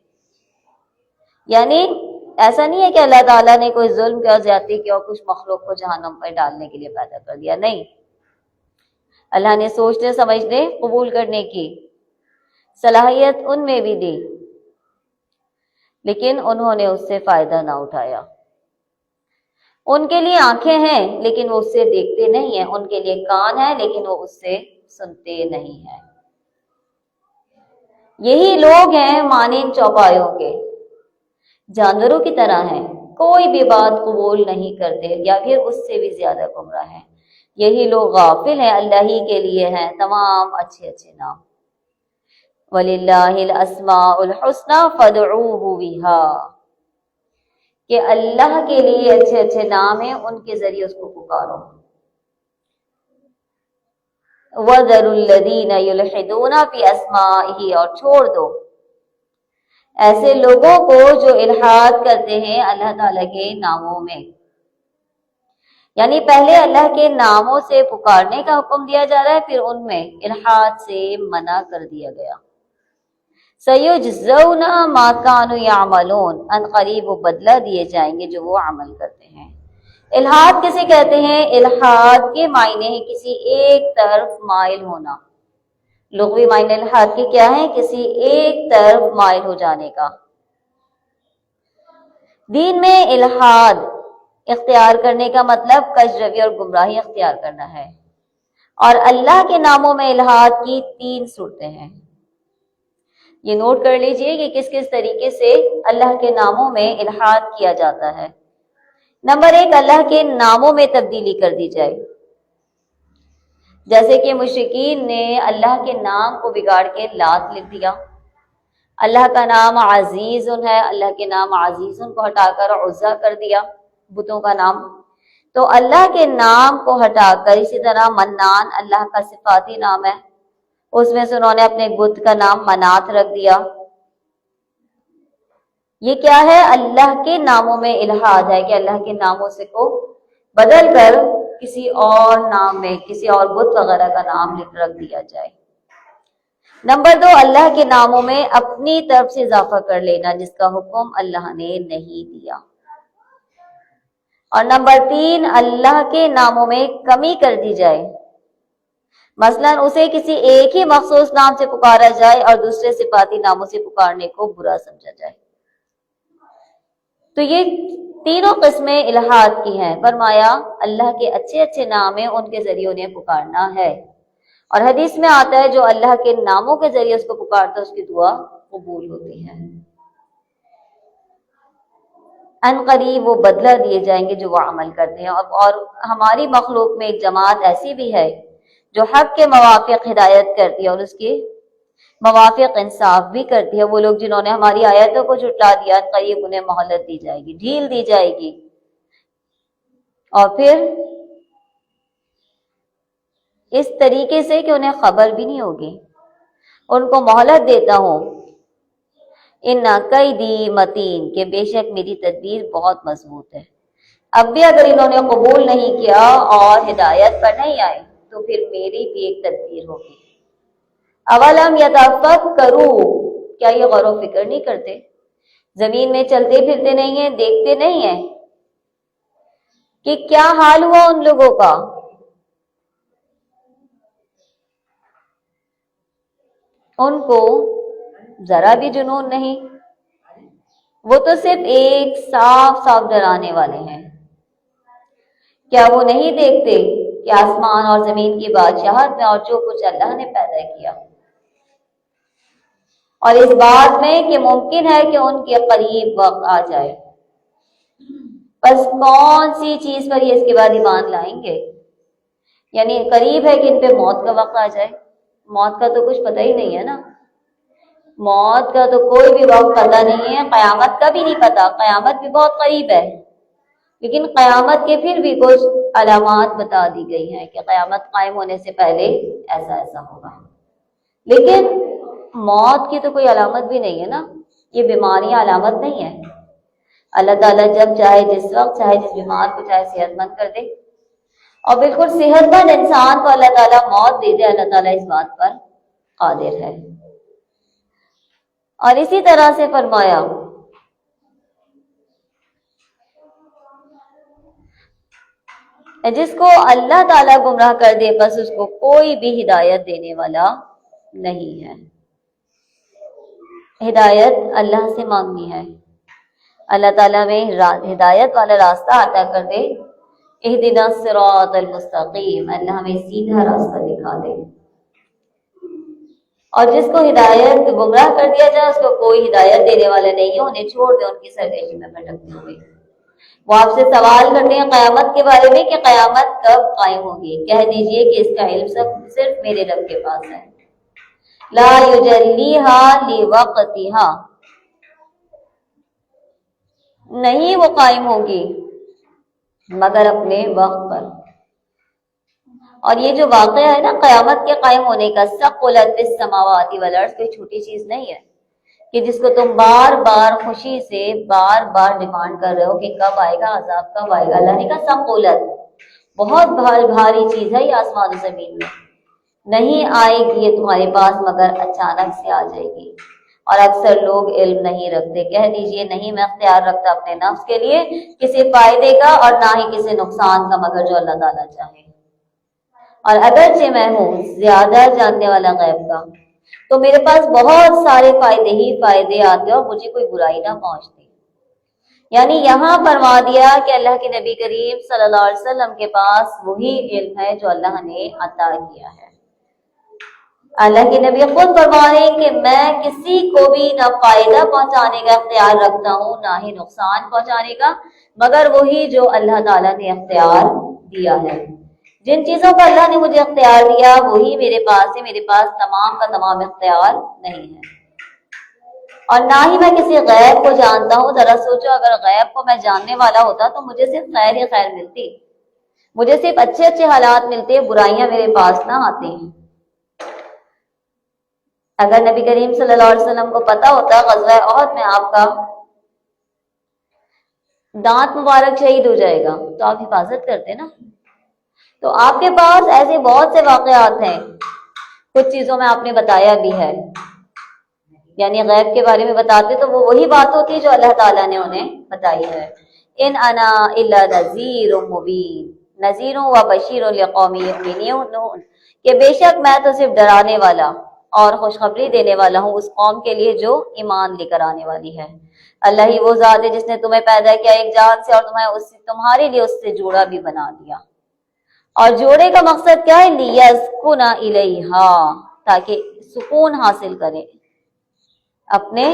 یعنی ایسا نہیں ہے کہ اللہ تعالیٰ نے کوئی ظلم کیا، زیادتی کی اور کچھ مخلوق کو جہنم پر ڈالنے کے لیے پیدا کر دیا، نہیں، اللہ نے سوچنے سمجھنے قبول کرنے کی صلاحیت ان میں بھی دی، لیکن انہوں نے اس سے فائدہ نہ اٹھایا۔ ان کے لیے آنکھیں ہیں لیکن وہ اس سے دیکھتے نہیں ہیں، ان کے لیے کان ہیں لیکن وہ اس سے سنتے نہیں ہیں۔ یہی لوگ ہیں مانند چوپایوں کے، جانوروں کی طرح ہیں، کوئی بھی بات قبول نہیں کرتے یا پھر اس سے بھی زیادہ گمراہ ہیں۔ یہی لوگ غافل ہیں، اللہ ہی کے لیے ہیں تمام اچھے اچھے نام۔ وَلِلَّهِ الْأَسْمَاءُ الْحُسْنَى فَادْعُوهُ بِهَا، کہ اللہ کے لیے اچھے اچھے نام ہیں، ان کے ذریعے اس کو پکارو۔ وَذَرُوا الَّذِينَ يُلْحِدُونَ فِي أَسْمَائِهِ، اور چھوڑ دو ایسے لوگوں کو جو الحاد کرتے ہیں اللہ تعالیٰ کے ناموں میں۔ یعنی پہلے اللہ کے ناموں سے پکارنے کا حکم دیا جا رہا ہے، پھر ان میں الحاد سے منع کر دیا گیا۔ سَيُجْزَوْنَ مَا كَانُوا يَعْمَلُونَ، ان قریب وہ بدلہ دیے جائیں گے جو وہ عمل کرتے ہیں۔ الحاد کسے کہتے ہیں؟ الحاد کے معنی ہے کسی ایک طرف مائل ہونا۔ لغوی معنی الحاد کے کیا ہے؟ کسی ایک طرف مائل ہو جانے کا۔ دین میں الحاد اختیار کرنے کا مطلب کجروی اور گمراہی اختیار کرنا ہے، اور اللہ کے ناموں میں الحاد کی 3 صورتیں ہیں۔ یہ نوٹ کر لیجئے کہ کس کس طریقے سے اللہ کے ناموں میں الحاد کیا جاتا ہے۔ نمبر 1، اللہ کے ناموں میں تبدیلی کر دی جائے، جیسے کہ مشرکین نے اللہ کے نام کو بگاڑ کے لات لکھ دیا۔ اللہ کا نام عزیز ہے، اللہ کے نام عزیز کو ہٹا کر عزا کر دیا، بتوں کا نام۔ تو اللہ کے نام کو ہٹا کر، اسی طرح منان اللہ کا صفاتی نام ہے، اس میں سے انہوں نے اپنے بت کا نام منات رکھ دیا۔ یہ کیا ہے؟ اللہ کے ناموں میں الحاد ہے کہ اللہ کے ناموں سے کو بدل کر کسی اور نام میں کسی اور بت وغیرہ کا نام رکھ دیا جائے۔ نمبر 2، اللہ کے ناموں میں اپنی طرف سے اضافہ کر لینا جس کا حکم اللہ نے نہیں دیا۔ اور نمبر 3، اللہ کے ناموں میں کمی کر دی جائے، مثلا اسے کسی ایک ہی مخصوص نام سے پکارا جائے اور دوسرے صفاتی ناموں سے پکارنے کو برا سمجھا جائے۔ تو یہ تینوں قسمیں الحاد کی ہیں۔ فرمایا اللہ کے اچھے اچھے نام ہیں، ان کے ذریعے انہیں پکارنا ہے، اور حدیث میں آتا ہے جو اللہ کے ناموں کے ذریعے اس کو پکارتا ہے اس کی دعا قبول ہوتی ہے۔ ان قریب وہ بدلہ دیے جائیں گے جو وہ عمل کرتے ہیں۔ اور ہماری مخلوق میں ایک جماعت ایسی بھی ہے جو حق کے موافق ہدایت کرتی ہے اور اس کے موافق انصاف بھی کرتی ہے۔ وہ لوگ جنہوں نے ہماری آیتوں کو جھٹلا دیا، ان قریب انہیں مہلت دی جائے گی، ڈھیل دی جائے گی، اور پھر اس طریقے سے کہ انہیں خبر بھی نہیں ہوگی۔ ان کو مہلت دیتا ہوں، ان قیدی متین، کہ بے شک میری تدبیر بہت مضبوط ہے۔ اب بھی اگر انہوں نے قبول نہیں کیا اور ہدایت پر نہیں آئے تو پھر میری بھی ایک تدبیر ہوگی۔ اولم یتفکروا، کیا یہ غور و فکر نہیں کرتے؟ زمین میں چلتے پھرتے نہیں ہیں، دیکھتے نہیں ہیں کہ کیا حال ہوا ان لوگوں کا؟ ان کو ذرا بھی جنون نہیں، وہ تو صرف ایک صاف صاف ڈرانے والے ہیں۔ کیا وہ نہیں دیکھتے کہ آسمان اور زمین کی بادشاہت میں اور جو کچھ اللہ نے پیدا کیا، اور اس بات میں کہ ممکن ہے کہ ان کے قریب وقت آ جائے، بس کون سی چیز پر یہ اس کے بعد ایمان لائیں گے؟ یعنی قریب ہے کہ ان پہ موت کا وقت آ جائے۔ موت کا تو کچھ پتہ ہی نہیں ہے نا، موت کا تو کوئی بھی وقت پتہ نہیں ہے، قیامت کا بھی نہیں پتہ، قیامت بھی بہت قریب ہے، لیکن قیامت کے پھر بھی کچھ علامات بتا دی گئی ہیں کہ قیامت قائم ہونے سے پہلے ایسا ایسا ہوگا، لیکن موت کی تو کوئی علامت بھی نہیں ہے نا، یہ بیماری علامت نہیں ہے۔ اللہ تعالیٰ جب چاہے، جس وقت چاہے، جس بیمار کو چاہے صحت مند کر دے، اور بالکل صحت مند انسان کو اللہ تعالیٰ موت دے دے، اللہ تعالیٰ اس بات پر قادر ہے۔ اور اسی طرح سے فرمایا جس کو اللہ تعالیٰ گمراہ کر دے بس اس کو کوئی بھی ہدایت دینے والا نہیں ہے۔ ہدایت اللہ سے مانگنی ہے، اللہ تعالیٰ میں ہدایت والا راستہ عطا کر دے۔ اہدنا الصراط المستقیم، اللہ ہمیں سیدھا راستہ دکھا دے۔ اور جس کو ہدایت گمراہ کر دیا جائے اس کو کوئی ہدایت دینے والا نہیں ہے، انہیں چھوڑ دیں ان کی سرکشی میں بھٹکتے ہوئے۔ وہ آپ سے سوال کرتے ہیں قیامت کے بارے میں کہ قیامت کب قائم ہوگی، کہہ دیجئے کہ اس کا علم صرف میرے رب کے پاس ہے۔ لا یجلیھا لوقتھا، نہیں وہ قائم ہوگی مگر اپنے وقت پر۔ اور یہ جو واقعہ ہے نا قیامت کے قائم ہونے کا، ثقلت فی السماوات والارض، کوئی چھوٹی چیز نہیں ہے کہ جس کو تم بار بار خوشی سے بار بار ڈیمانڈ کر رہے ہو کہ کب آئے گا عذاب، کب آئے گا۔ اللہ نے کہا ثقلت، بہت بھاری چیز ہے یہ آسمان و زمین میں، نہیں آئے گی یہ تمہارے پاس مگر اچانک سے آ جائے گی۔ اور اکثر لوگ علم نہیں رکھتے، کہہ دیجئے نہیں میں اختیار رکھتا اپنے نفس کے لیے کسی فائدے کا اور نہ ہی کسی نقصان کا مگر جو اللہ تعالیٰ چاہے۔ اور اگرچہ میں ہوں زیادہ جاننے والا غیب کا، تو میرے پاس بہت سارے فائدے ہی فائدے آتے اور مجھے کوئی برائی نہ پہنچتی۔ یعنی یہاں فرما دیا کہ اللہ کے نبی کریم صلی اللہ علیہ وسلم کے پاس وہی علم ہے جو اللہ نے عطا کیا ہے۔ اللہ کے نبی خود فرما رہے ہیں کہ میں کسی کو بھی نہ فائدہ پہنچانے کا اختیار رکھتا ہوں نہ ہی نقصان پہنچانے کا، مگر وہی جو اللہ تعالیٰ نے اختیار دیا ہے۔ جن چیزوں کا اللہ نے مجھے اختیار دیا وہی میرے پاس ہے، میرے پاس تمام کا تمام اختیار نہیں ہے۔ اور نہ ہی میں کسی غیب کو جانتا ہوں۔ ذرا سوچو اگر غیب کو میں جاننے والا ہوتا تو مجھے صرف خیر ہی خیر ملتی، مجھے صرف اچھے اچھے حالات ملتے، برائیاں میرے پاس نہ آتی۔ اگر نبی کریم صلی اللہ علیہ وسلم کو پتا ہوتا غزوہ احد میں آپ کا دانت مبارک شہید ہو جائے گا تو آپ حفاظت کرتے نا۔ تو آپ کے پاس ایسے بہت سے واقعات ہیں، کچھ چیزوں میں آپ نے بتایا بھی ہے، یعنی غیب کے بارے میں بتاتے تو وہ وہی بات ہوتی ہے جو اللہ تعالیٰ نے انہیں بتائی ہے۔ ان انا الا نذیر مبین، نذیر و بشیر لقوم یؤمنون، کہ بے شک میں تو صرف ڈرانے والا اور خوشخبری دینے والا ہوں اس قوم کے لیے جو ایمان لے کر آنے والی ہے۔ اللہ ہی وہ ذات ہے جس نے تمہیں پیدا کیا ایک جان سے اور تمہارے لیے اس سے جوڑا بھی بنا دیا۔ اور جوڑے کا مقصد کیا ہے؟ لیسکن الیہا، تاکہ سکون حاصل کرے اپنے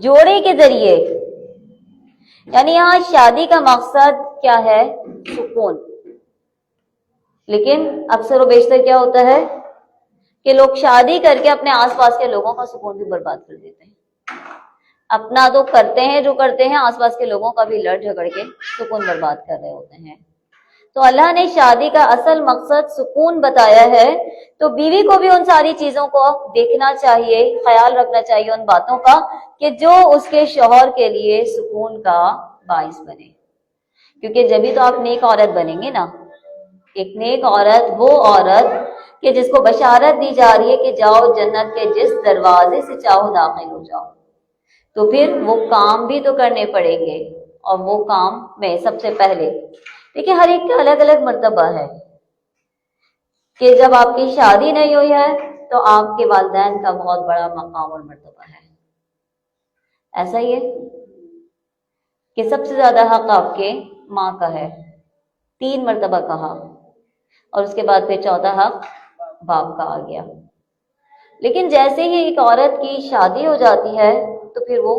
جوڑے کے ذریعے۔ یعنی یہاں شادی کا مقصد کیا ہے؟ سکون۔ لیکن اکثر و بیشتر کیا ہوتا ہے کہ لوگ شادی کر کے اپنے آس پاس کے لوگوں کا سکون بھی برباد کر دیتے ہیں۔ اپنا تو کرتے ہیں جو کرتے ہیں، آس پاس کے لوگوں کا بھی لڑ جھگڑ کے سکون برباد کر رہے ہوتے ہیں۔ تو اللہ نے شادی کا اصل مقصد سکون بتایا ہے، تو بیوی کو بھی ان ساری چیزوں کو دیکھنا چاہیے، خیال رکھنا چاہیے ان باتوں کا کہ جو اس کے شوہر کے لیے سکون کا باعث بنے، کیونکہ جبھی تو آپ نیک عورت بنیں گے نا۔ ایک نیک عورت وہ عورت کہ جس کو بشارت دی جا رہی ہے کہ جاؤ جنت کے جس دروازے سے چاہو داخل ہو جاؤ، تو پھر وہ کام بھی تو کرنے پڑیں گے۔ اور وہ کام میں سب سے پہلے دیکھیں ہر ایک کا الگ الگ مرتبہ ہے کہ جب آپ کی شادی نہیں ہوئی ہے تو آپ کے والدین کا بہت بڑا مقام اور مرتبہ ہے۔ ایسا ہی ہے کہ سب سے زیادہ حق آپ کے ماں کا ہے، 3 مرتبہ کہا، اور اس کے بعد پھر چوتھا حق باپ کا آ گیا۔ لیکن جیسے ہی ایک عورت کی شادی ہو جاتی ہے تو پھر وہ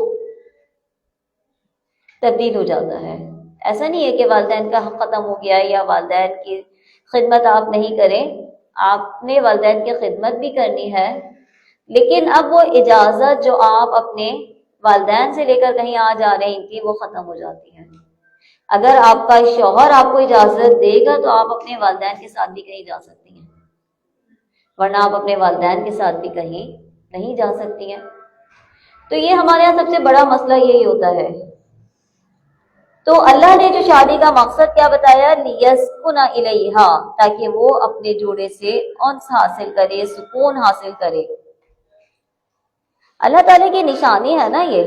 تبدیل ہو جاتا ہے۔ ایسا نہیں ہے کہ والدین کا حق ختم ہو گیا یا والدین کی خدمت آپ نہیں کریں، آپ نے والدین کی خدمت بھی کرنی ہے، لیکن اب وہ اجازت جو آپ اپنے والدین سے لے کر کہیں آ جا رہی تھی وہ ختم ہو جاتی ہے۔ اگر آپ کا شوہر آپ کو اجازت دے گا تو آپ اپنے والدین کے ساتھ بھی کہیں جا سکتی ہیں، ورنہ آپ اپنے والدین کے ساتھ بھی کہیں نہیں جا سکتی ہیں۔ تو یہ ہمارے یہاں سب سے بڑا مسئلہ یہی ہوتا ہے۔ تو اللہ نے جو شادی کا مقصد کیا بتایا؟ لیسکن الیہا، تاکہ وہ اپنے جوڑے سے انس حاصل کرے، سکون حاصل کرے۔ اللہ تعالیٰ کی نشانی ہے نا یہ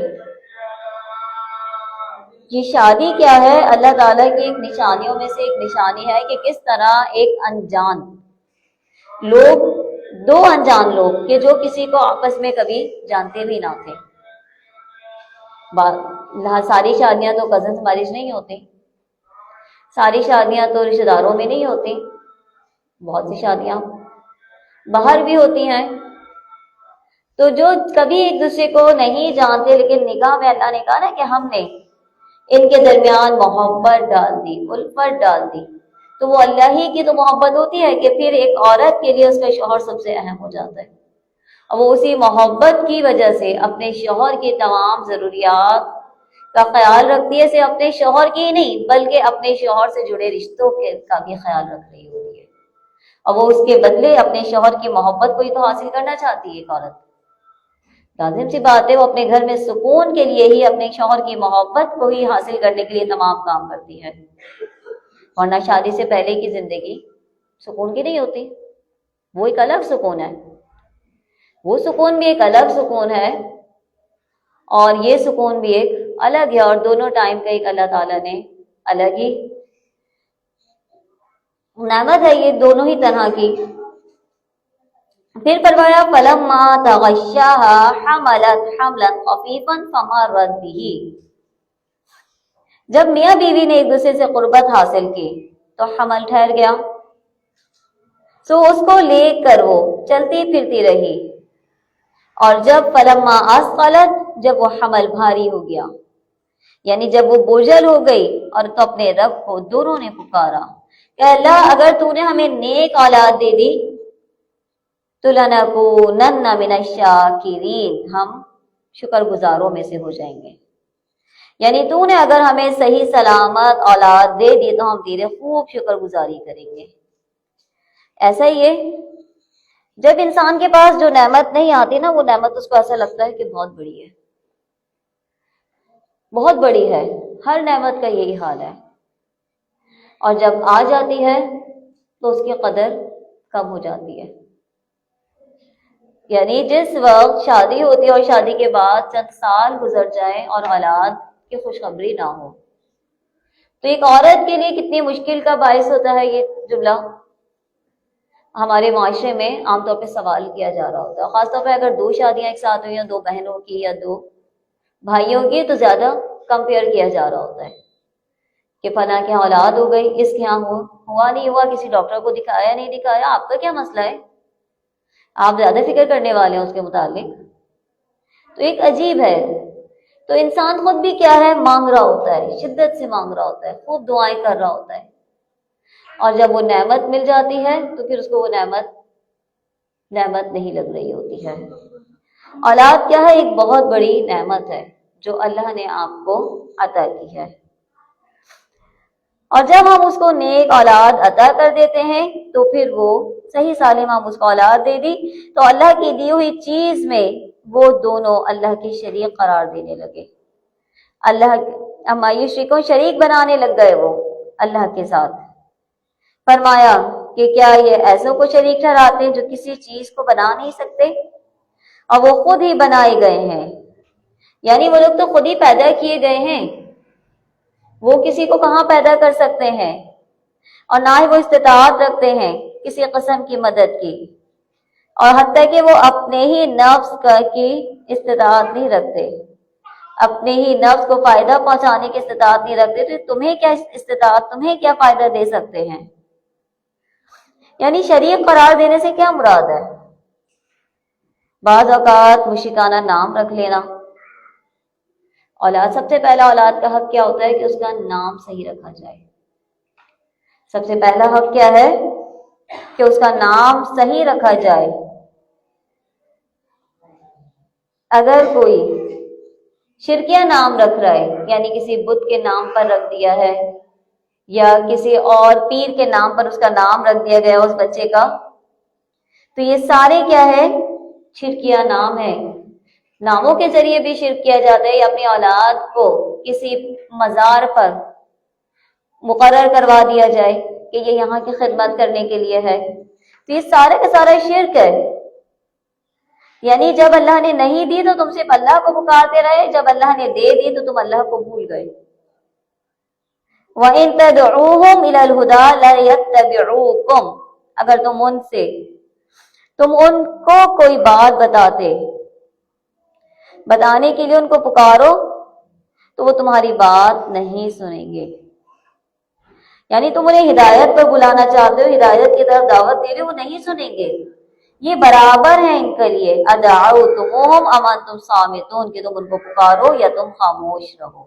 شادی کیا ہے؟ اللہ تعالیٰ کی ایک نشانیوں میں سے ایک نشانی ہے کہ کس طرح ایک انجان لوگ، 2 انجان لوگ کہ جو کسی کو آپس میں کبھی جانتے بھی نہ تھے۔ ساری شادیاں تو کزنز میرج نہیں ہوتی، ساری شادیاں تو رشتہ داروں میں نہیں ہوتی، بہت سی شادیاں باہر بھی ہوتی ہیں، تو جو کبھی ایک دوسرے کو نہیں جانتے لیکن نکاح میں اللہ نے کہا نا کہ ہم نے ان کے درمیان محبت ڈال دی، الفت ڈال دی، تو وہ اللہ ہی کی تو محبت ہوتی ہے کہ پھر ایک عورت کے لیے اس کا شوہر سب سے اہم ہو جاتا ہے، اور وہ اسی محبت کی وجہ سے اپنے شوہر کی تمام ضروریات کا خیال رکھتی ہے، صرف اپنے شوہر کی ہی نہیں بلکہ اپنے شوہر سے جڑے رشتوں کا بھی خیال رکھ رہی ہوتی ہے، اور وہ اس کے بدلے اپنے شوہر کی محبت کو ہی تو حاصل کرنا چاہتی ہے ایک عورت۔ لازم سی بات ہے وہ اپنے گھر میں سکون کے لیے ہی اپنے شوہر کی محبت کو ہی حاصل کرنے کے لیے تمام کام کرتی ہے، ورنہ شادی سے پہلے کی زندگی سکون کی نہیں ہوتی، وہ ایک الگ سکون ہے، وہ سکون بھی ایک الگ سکون ہے اور یہ سکون بھی ایک الگ ہے، اور دونوں ٹائم کا ایک اللہ تعالیٰ نے الگ ہی نعمت ہے یہ دونوں ہی طرح کی۔ پھر فرمایا فلما تغشاها حملت حملا خفيفا فمرت به، جب میاں بیوی نے ایک دوسرے سے قربت حاصل کی تو حمل ٹھہر گیا، تو اس کو لے کر وہ چلتی پھرتی رہی، اور جب فلما اثقلت، جب وہ حمل بھاری ہو گیا، یعنی جب وہ بوجھل ہو گئی، اور تو اپنے رب کو دونوں نے پکارا کہ اللہ اگر تو نے ہمیں نیک اولاد دے دی تو لنکونن من الشاکرین، ہم شکر گزاروں میں سے ہو جائیں گے، یعنی تو نے اگر ہمیں صحیح سلامت اولاد دے دی تو ہم تیرے خوب شکر گزاری کریں گے۔ ایسا ہی ہے جب انسان کے پاس جو نعمت نہیں آتی نا، وہ نعمت اس کو ایسا لگتا ہے کہ بہت بڑی ہے، بہت بڑی ہے، ہر نعمت کا یہی حال ہے، اور جب آ جاتی ہے تو اس کی قدر کم ہو جاتی ہے۔ یعنی جس وقت شادی ہوتی ہے اور شادی کے بعد چند سال گزر جائیں اور اولاد کی خوشخبری نہ ہو، تو ایک عورت کے لیے کتنی مشکل کا باعث ہوتا ہے یہ جملہ۔ ہمارے معاشرے میں عام طور پہ سوال کیا جا رہا ہوتا ہے، خاص طور پہ اگر دو شادیاں ایک ساتھ ہوئی ہیں، دو بہنوں کی یا دو بھائیوں کی، تو زیادہ کمپیئر کیا جا رہا ہوتا ہے کہ فلاں کے یہاں اولاد ہو گئی، اس کے یہاں ہوا نہیں ہوا، کسی ڈاکٹر کو دکھایا نہیں دکھایا، آپ کا کیا مسئلہ ہے، آپ زیادہ فکر کرنے والے ہیں اس کے متعلق۔ تو ایک عجیب ہے، تو انسان خود بھی کیا ہے، مانگ رہا ہوتا ہے، شدت سے مانگ رہا ہوتا ہے، خوب دعائیں کر رہا ہوتا ہے، اور جب وہ نعمت مل جاتی ہے تو پھر اس کو وہ نعمت نہیں لگ رہی ہوتی ہے۔ اولاد کیا ہے، ایک بہت بڑی نعمت ہے جو اللہ نے آپ کو عطا کی ہے، اور جب ہم اس کو نیک اولاد عطا کر دیتے ہیں تو پھر وہ صحیح سالم ہم اس کو اولاد دے دی تو اللہ کی دی ہوئی چیز میں وہ دونوں اللہ کے شریک قرار دینے لگے، اللہ اما یشرکون، شریک بنانے لگ گئے وہ اللہ کے ساتھ۔ فرمایا کہ کیا یہ ایسوں کو شریک ٹھہراتے ہیں جو کسی چیز کو بنا نہیں سکتے، اور وہ خود ہی بنائے گئے ہیں، یعنی وہ لوگ تو خود ہی پیدا کیے گئے ہیں، وہ کسی کو کہاں پیدا کر سکتے ہیں، اور نہ ہی وہ استطاعت رکھتے ہیں کسی قسم کی مدد کی، اور حتیٰ کہ وہ اپنے ہی نفس کی استطاعت نہیں رکھتے، اپنے ہی نفس کو فائدہ پہنچانے کی استطاعت نہیں رکھتے، تو تمہیں کیا استطاعت، تمہیں کیا فائدہ دے سکتے ہیں۔ یعنی شریک قرار دینے سے کیا مراد ہے، بعض اوقات مشرکانہ نام رکھ لینا۔ اولاد، سب سے پہلا اولاد کا حق کیا ہوتا ہے کہ اس کا نام صحیح رکھا جائے، سب سے پہلا حق کیا ہے کہ اس کا نام صحیح رکھا جائے۔ اگر کوئی شرکیہ نام رکھ رہا ہے، یعنی کسی بت کے نام پر رکھ دیا ہے یا کسی اور پیر کے نام پر اس کا نام رکھ دیا گیا اس بچے کا، تو یہ سارے کیا ہے، شرکیہ نام ہے۔ ناموں کے ذریعے بھی شرک کیا جاتا ہے، یا اپنی اولاد کو کسی مزار پر مقرر کروا دیا جائے کہ یہ یہاں کی خدمت کرنے کے لیے ہے، تو یہ سارے کا سارا شرک ہے۔ یعنی جب اللہ نے نہیں دی تو تم صرف اللہ کو پکارتے رہے، جب اللہ نے دے دی تو تم اللہ کو بھول گئے۔ وَإِن تَدْعُوهُمْ إِلَى الْهُدَىٰ لَا يَتَّبِعُوكُمْ، اگر تم ان کو کوئی بات بتانے کے لیے ان کو پکارو تو وہ تمہاری بات نہیں سنیں گے، یعنی تم انہیں ہدایت پر بلانا چاہتے ہو، ہدایت کی طرف دعوت دے رہے ہو، وہ نہیں سنیں گے، یہ برابر ہے ان کے لیے، ادعوتموہم ام انتم صامتون، کہ تم ان کو پکارو یا تم خاموش رہو۔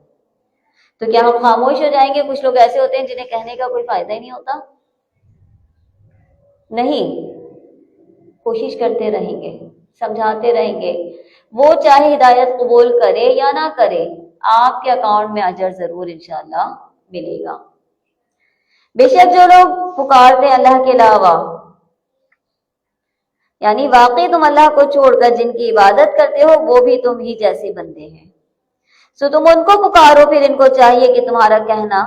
تو کیا ہم خاموش ہو جائیں گے؟ کچھ لوگ ایسے ہوتے ہیں جنہیں کہنے کا کوئی فائدہ ہی نہیں ہوتا۔ نہیں، کوشش کرتے رہیں گے، سمجھاتے رہیں گے، وہ چاہے ہدایت قبول کرے یا نہ کرے، آپ کے اکاؤنٹ میں اجر ضرور انشاءاللہ ملے گا۔ بے شک جو لوگ پکارتے ہیں اللہ کے علاوہ، یعنی واقعی تم اللہ کو چھوڑ کر جن کی عبادت کرتے ہو وہ بھی تم ہی جیسے بندے ہیں، سو تم ان کو پکارو، پھر ان کو چاہیے کہ تمہارا کہنا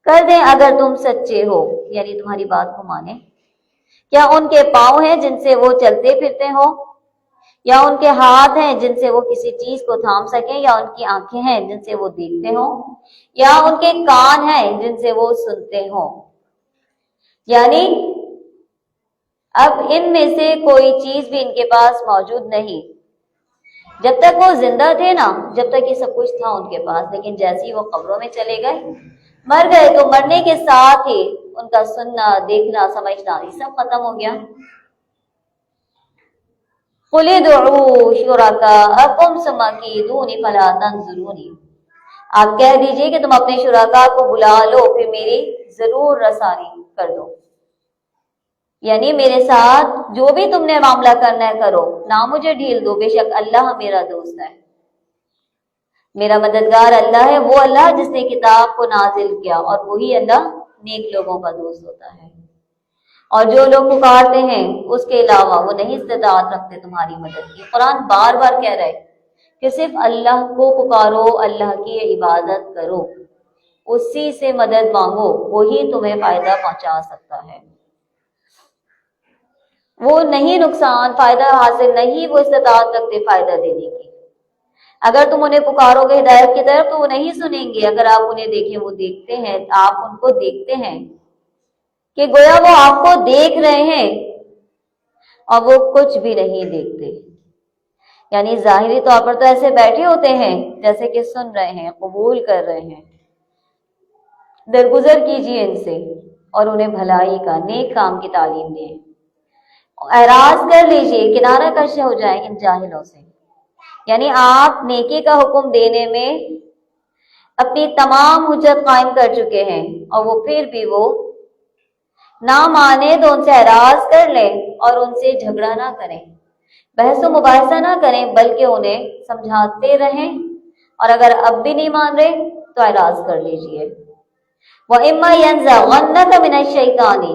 کر دیں اگر تم سچے ہو، یعنی تمہاری بات کو مانیں۔ کیا ان کے پاؤں ہیں جن سے وہ چلتے پھرتے ہوں، یا ان کے ہاتھ ہیں جن سے وہ کسی چیز کو تھام سکیں، یا ان کی آنکھیں ہیں جن سے وہ دیکھتے ہوں، یا ان کے کان ہیں جن سے وہ سنتے ہوں؟ یعنی اب ان میں سے کوئی چیز بھی ان کے پاس موجود نہیں۔ جب تک وہ زندہ تھے نا، جب تک یہ سب کچھ تھا ان کے پاس، لیکن جیسے ہی وہ قبروں میں چلے گئے، مر گئے، تو مرنے کے ساتھ ہی ان کا سننا، دیکھنا، سمجھنا یہ سب ختم ہو گیا۔ قُلِ ادْعُوا شُرَكَاءَكُمْ ثُمَّ كِيدُونِ فَلَا تَنظُرُونِ، آپ کہہ دیجئے کہ تم اپنے شرکاء کو بلا لو، پھر میری ضرور رسانی کر دو، یعنی میرے ساتھ جو بھی تم نے معاملہ کرنا ہے کرو، نہ مجھے ڈھیل دو، بے شک اللہ میرا دوست ہے، میرا مددگار اللہ ہے، وہ اللہ جس نے کتاب کو نازل کیا، اور وہی اللہ نیک لوگوں کا دوست ہوتا ہے۔ اور جو لوگ پکارتے ہیں اس کے علاوہ وہ نہیں استطاعت رکھتے تمہاری مدد کی۔ قرآن بار بار کہہ رہے کہ صرف اللہ کو پکارو، اللہ کی عبادت کرو، اسی سے مدد مانگو، وہی تمہیں فائدہ پہنچا سکتا ہے۔ وہ نہیں نقصان فائدہ حاصل نہیں وہ استطاعت رکھتے فائدہ دینے کی۔ اگر تم انہیں پکارو گے ہدایت کی طرف تو وہ نہیں سنیں گے، اگر آپ انہیں دیکھیں وہ دیکھتے ہیں، آپ ان کو دیکھتے ہیں کہ گویا وہ آپ کو دیکھ رہے ہیں اور وہ کچھ بھی نہیں دیکھتے، یعنی ظاہری طور پر تو ایسے بیٹھے ہوتے ہیں جیسے کہ سن رہے ہیں، قبول کر رہے ہیں۔ درگزر کیجیے ان سے اور انہیں بھلائی کا، نیک کام کی تعلیم دیں، اعراض کر لیجیے، کنارہ کش ہو جائیں ان جاہلوں سے۔ یعنی آپ نیکی کا حکم دینے میں اپنی تمام حجت قائم کر چکے ہیں، اور وہ پھر بھی وہ نہ مانے تو ان سے اعراض کر لیں اور ان سے جھگڑا نہ کریں، بحث و مباحثہ نہ کریں، بلکہ انہیں سمجھاتے رہیں، اور اگر اب بھی نہیں مان رہے تو اعراض کر لیجیے۔ وَإِمَّا يَنزَغَنَّكَ مِنَ الشَّيْطَانِ،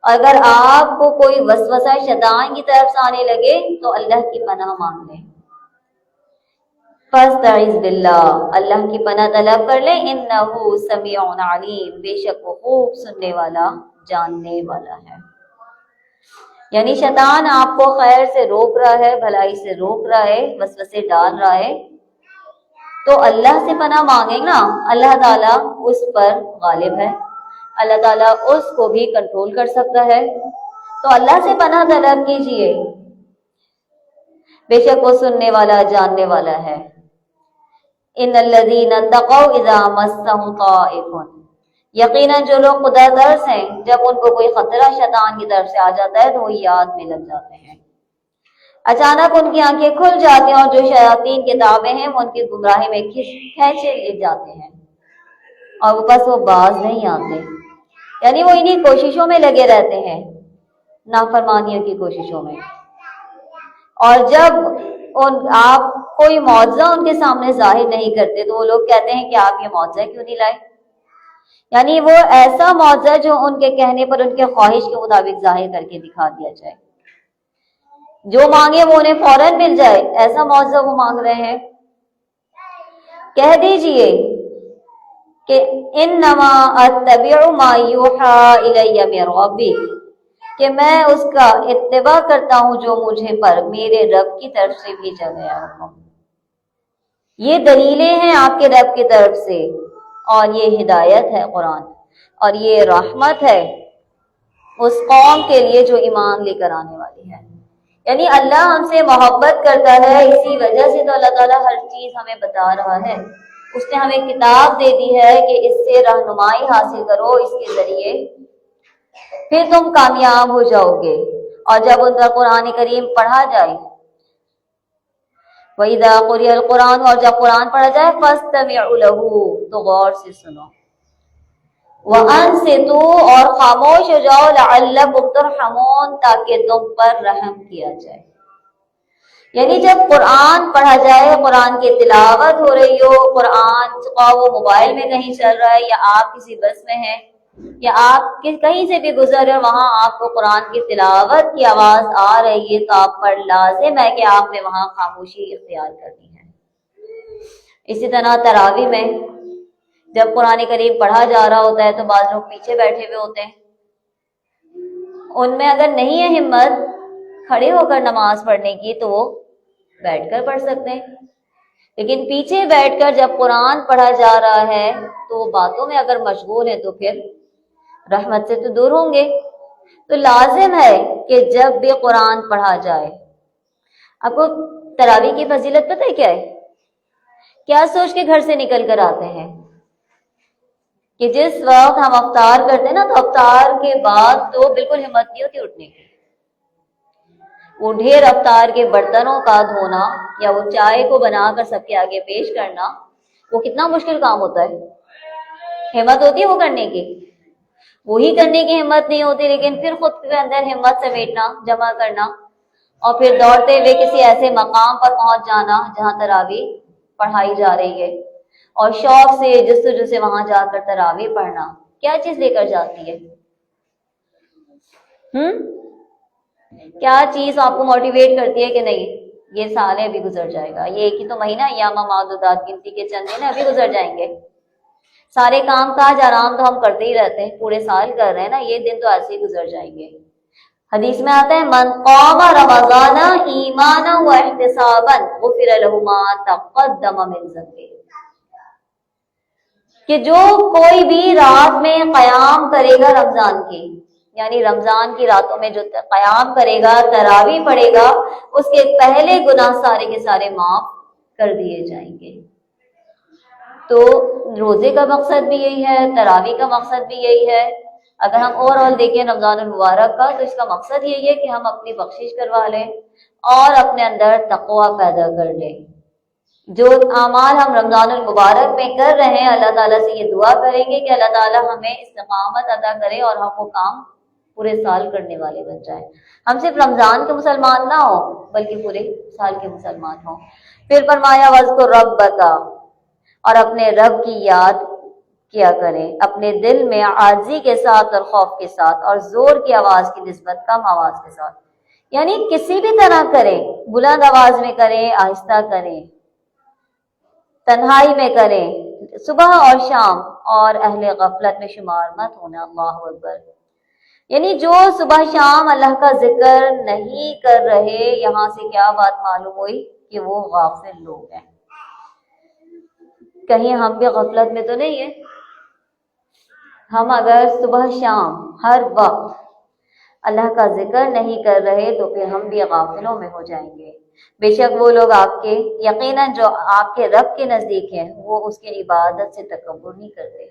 اگر آپ کو کوئی وسوسہ شیطان کی طرف سے آنے لگے تو اللہ کی پناہ مانگ لیں، فَاسْتَعِذْ بِاللَّهِ، اللہ کی پناہ طلب کر لیں، إِنَّهُ سَمِيعٌ عَلِيمٌ، بے شک وہ خوب سننے والا، جاننے والا ہے۔ یعنی شیطان آپ کو خیر سے روک رہا ہے، بھلائی سے روک رہا ہے، وسوسے ڈال رہا ہے، تو اللہ سے پناہ مانگیں نا، اللہ تعالیٰ اس پر غالب ہے، اللہ تعالیٰ اس کو بھی کنٹرول کر سکتا ہے، تو اللہ سے پناہ طلب کیجیے، بے شک وہ سننے والا، جاننے والا ہے۔ ان الذین اتقوا اذا مسهم طائف، یقیناً جو لوگ خدا ترس ہیں جب ان کو کوئی خطرہ شیطان کی طرف سے آ جاتا ہے تو وہ یاد میں لگ جاتے ہیں، اچانک ان کی آنکھیں کھل جاتی ہیں، اور جو شیاطین کے تابع ہیں وہ ان کی گمراہی میں کھینچے لے جاتے ہیں، اور وہ بس وہ باز نہیں آتے، یعنی وہ انہی کوششوں میں لگے رہتے ہیں، نافرمانیوں کی کوششوں میں۔ اور جب آپ کوئی معجزہ ان کے سامنے ظاہر نہیں کرتے تو وہ لوگ کہتے ہیں کہ آپ یہ معجزہ کیوں نہیں لائے، یعنی وہ ایسا معجزہ جو ان کے کہنے پر ان کے خواہش کے مطابق ظاہر کر کے دکھا دیا جائے، جو مانگے وہ انہیں فوراً مل جائے، ایسا معجزہ وہ مانگ رہے ہیں۔ کہہ دیجئے کہ انما اتبع ما یوحی الی من ربی، کہ میں اس کا اتباع کرتا ہوں جو مجھے پر میرے رب کی طرف سے بھیجا گیا ہو۔ یہ دلیلیں ہیں آپ کے رب کی طرف سے، اور یہ ہدایت ہے قرآن، اور یہ رحمت ہے اس قوم کے لیے جو ایمان لے کر آنے والی ہے۔ یعنی اللہ ہم سے محبت کرتا ہے، اسی وجہ سے تو اللہ تعالیٰ ہر چیز ہمیں بتا رہا ہے، اس نے ہمیں کتاب دے دی ہے کہ اس سے رہنمائی حاصل کرو، اس کے ذریعے پھر تم کامیاب ہو جاؤ گے۔ اور جب ان پر قرآن کریم پڑھا جائے، وَإِذَا قُرِئَ الْقُرْآنُ، اور جب قرآن پڑھا جائے، فَاسْتَمِعُوا لَهُ، تو غور سے سنو، وَأَنصِتُوا، اور خاموش ہو جاؤ، لَعَلَّكُمْ تُرْحَمُونَ، تاکہ تم پر رحم کیا جائے۔ یعنی جب قرآن پڑھا جائے، قرآن کی تلاوت ہو رہی ہو، قرآن خواہ وہ موبائل میں کہیں چل رہا ہے، یا آپ کسی بس میں ہیں، یا آپ کہیں سے بھی گزر رہے، وہاں آپ کو قرآن کی تلاوت کی آواز آ رہی ہے، تو آپ پر لازم ہے کہ آپ نے وہاں خاموشی اختیار کرنی ہے۔ اسی طرح تراویح میں جب قرآن کریم پڑھا جا رہا ہوتا ہے تو بعض لوگ پیچھے بیٹھے ہوئے ہوتے ہیں، ان میں اگر نہیں ہے ہمت کھڑے ہو کر نماز پڑھنے کی تو وہ بیٹھ کر پڑھ سکتے ہیں، لیکن پیچھے بیٹھ کر جب قرآن پڑھا جا رہا ہے تو وہ باتوں میں اگر مشغول ہے تو پھر رحمت سے تو دور ہوں گے۔ تو لازم ہے کہ جب بھی قرآن پڑھا جائے، آپ کو تراویح کی فضیلت پتہ ہے کیا ہے؟ کیا سوچ کے گھر سے نکل کر آتے ہیں کہ جس وقت ہم افطار کرتے ہیں نا، تو افطار کے بعد تو بالکل ہمت نہیں ہوتی اٹھنے کی، وہ ڈھیر افطار کے برتنوں کا دھونا یا وہ چائے کو بنا کر سب کے آگے پیش کرنا، وہ کتنا مشکل کام ہوتا ہے۔ ہمت ہوتی ہے وہ کرنے کی، وہی کرنے کی ہمت نہیں ہوتی، لیکن پھر خود کے اندر ہمت سمیٹنا، جمع کرنا، اور پھر دوڑتے ہوئے کسی ایسے مقام پر پہنچ جانا جہاں تراویح پڑھائی جا رہی ہے، اور شوق سے جستجو سے وہاں جا کر تراویح پڑھنا، کیا چیز لے کر جاتی ہے؟ کیا چیز آپ کو موٹیویٹ کرتی ہے کہ نہیں یہ سال ہے ابھی گزر جائے گا، یہ ایک ہی تو مہینہ، ایام معدودات، گنتی کے چند دن ابھی گزر جائیں گے، سارے کام کاج آرام تو ہم کرتے ہی رہتے ہیں، پورے سال کر رہے ہیں نا، یہ دن تو ایسے ہی گزر جائیں گے۔ حدیث میں آتا ہے من قام رمضان ایمانا واحتسابا غفر له ما تقدم من ذنبه، کہ جو کوئی بھی رات میں قیام کرے گا رمضان کی، یعنی رمضان کی راتوں میں جو قیام کرے گا، تراویح پڑھے گا، اس کے پہلے گناہ سارے کے سارے معاف کر دیے جائیں گے۔ تو روزے کا مقصد بھی یہی ہے، تراویح کا مقصد بھی یہی ہے۔ اگر ہم اوور آل دیکھیں رمضان المبارک کا، تو اس کا مقصد یہی ہے کہ ہم اپنی بخشش کروا لیں اور اپنے اندر تقوی پیدا کر لیں۔ جو اعمال ہم رمضان المبارک میں کر رہے ہیں، اللہ تعالیٰ سے یہ دعا کریں گے کہ اللہ تعالیٰ ہمیں استقامت عطا کرے اور ہم وہ کام پورے سال کرنے والے بن جائیں، ہم صرف رمضان کے مسلمان نہ ہوں بلکہ پورے سال کے مسلمان ہوں۔ پھر فرمایا وَاذْكُر رَبَّكَ، اور اپنے رب کی یاد کیا کریں، اپنے دل میں عاجزی کے ساتھ اور خوف کے ساتھ، اور زور کی آواز کی نسبت کم آواز کے ساتھ، یعنی کسی بھی طرح کریں، بلند آواز میں کریں، آہستہ کریں، تنہائی میں کریں، صبح اور شام، اور اہل غفلت میں شمار مت ہونا۔ اللہ اکبر، یعنی جو صبح شام اللہ کا ذکر نہیں کر رہے، یہاں سے کیا بات معلوم ہوئی کہ وہ غافل لوگ ہیں۔ کہیں ہم بھی غفلت میں تو نہیں ہیں؟ ہم اگر صبح شام ہر وقت اللہ کا ذکر نہیں کر رہے تو پھر ہم بھی غافلوں میں ہو جائیں گے۔ بے شک وہ لوگ آپ کے یقیناً جو آپ کے رب کے نزدیک ہیں، وہ اس کے عبادت سے تکبر نہیں کرتے۔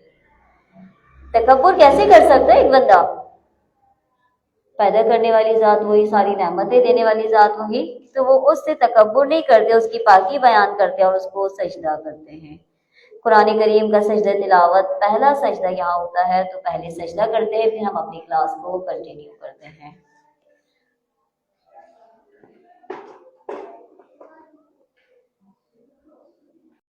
تکبر کیسے کر سکتا ہے ایک بندہ؟ پیدا کرنے والی ذات وہی، ساری نعمتیں دینے والی ذات وہی، تو وہ اس سے تکبر نہیں کرتے، اس کی پاکی بیان کرتے اور اس کو سجدہ کرتے ہیں۔ قرآن کریم کا سجدہ تلاوت پہلا سجدہ یہاں ہوتا ہے، تو پہلے سجدہ کرتے ہیں، پھر ہم اپنی کلاس کو کنٹینیو کرتے ہیں۔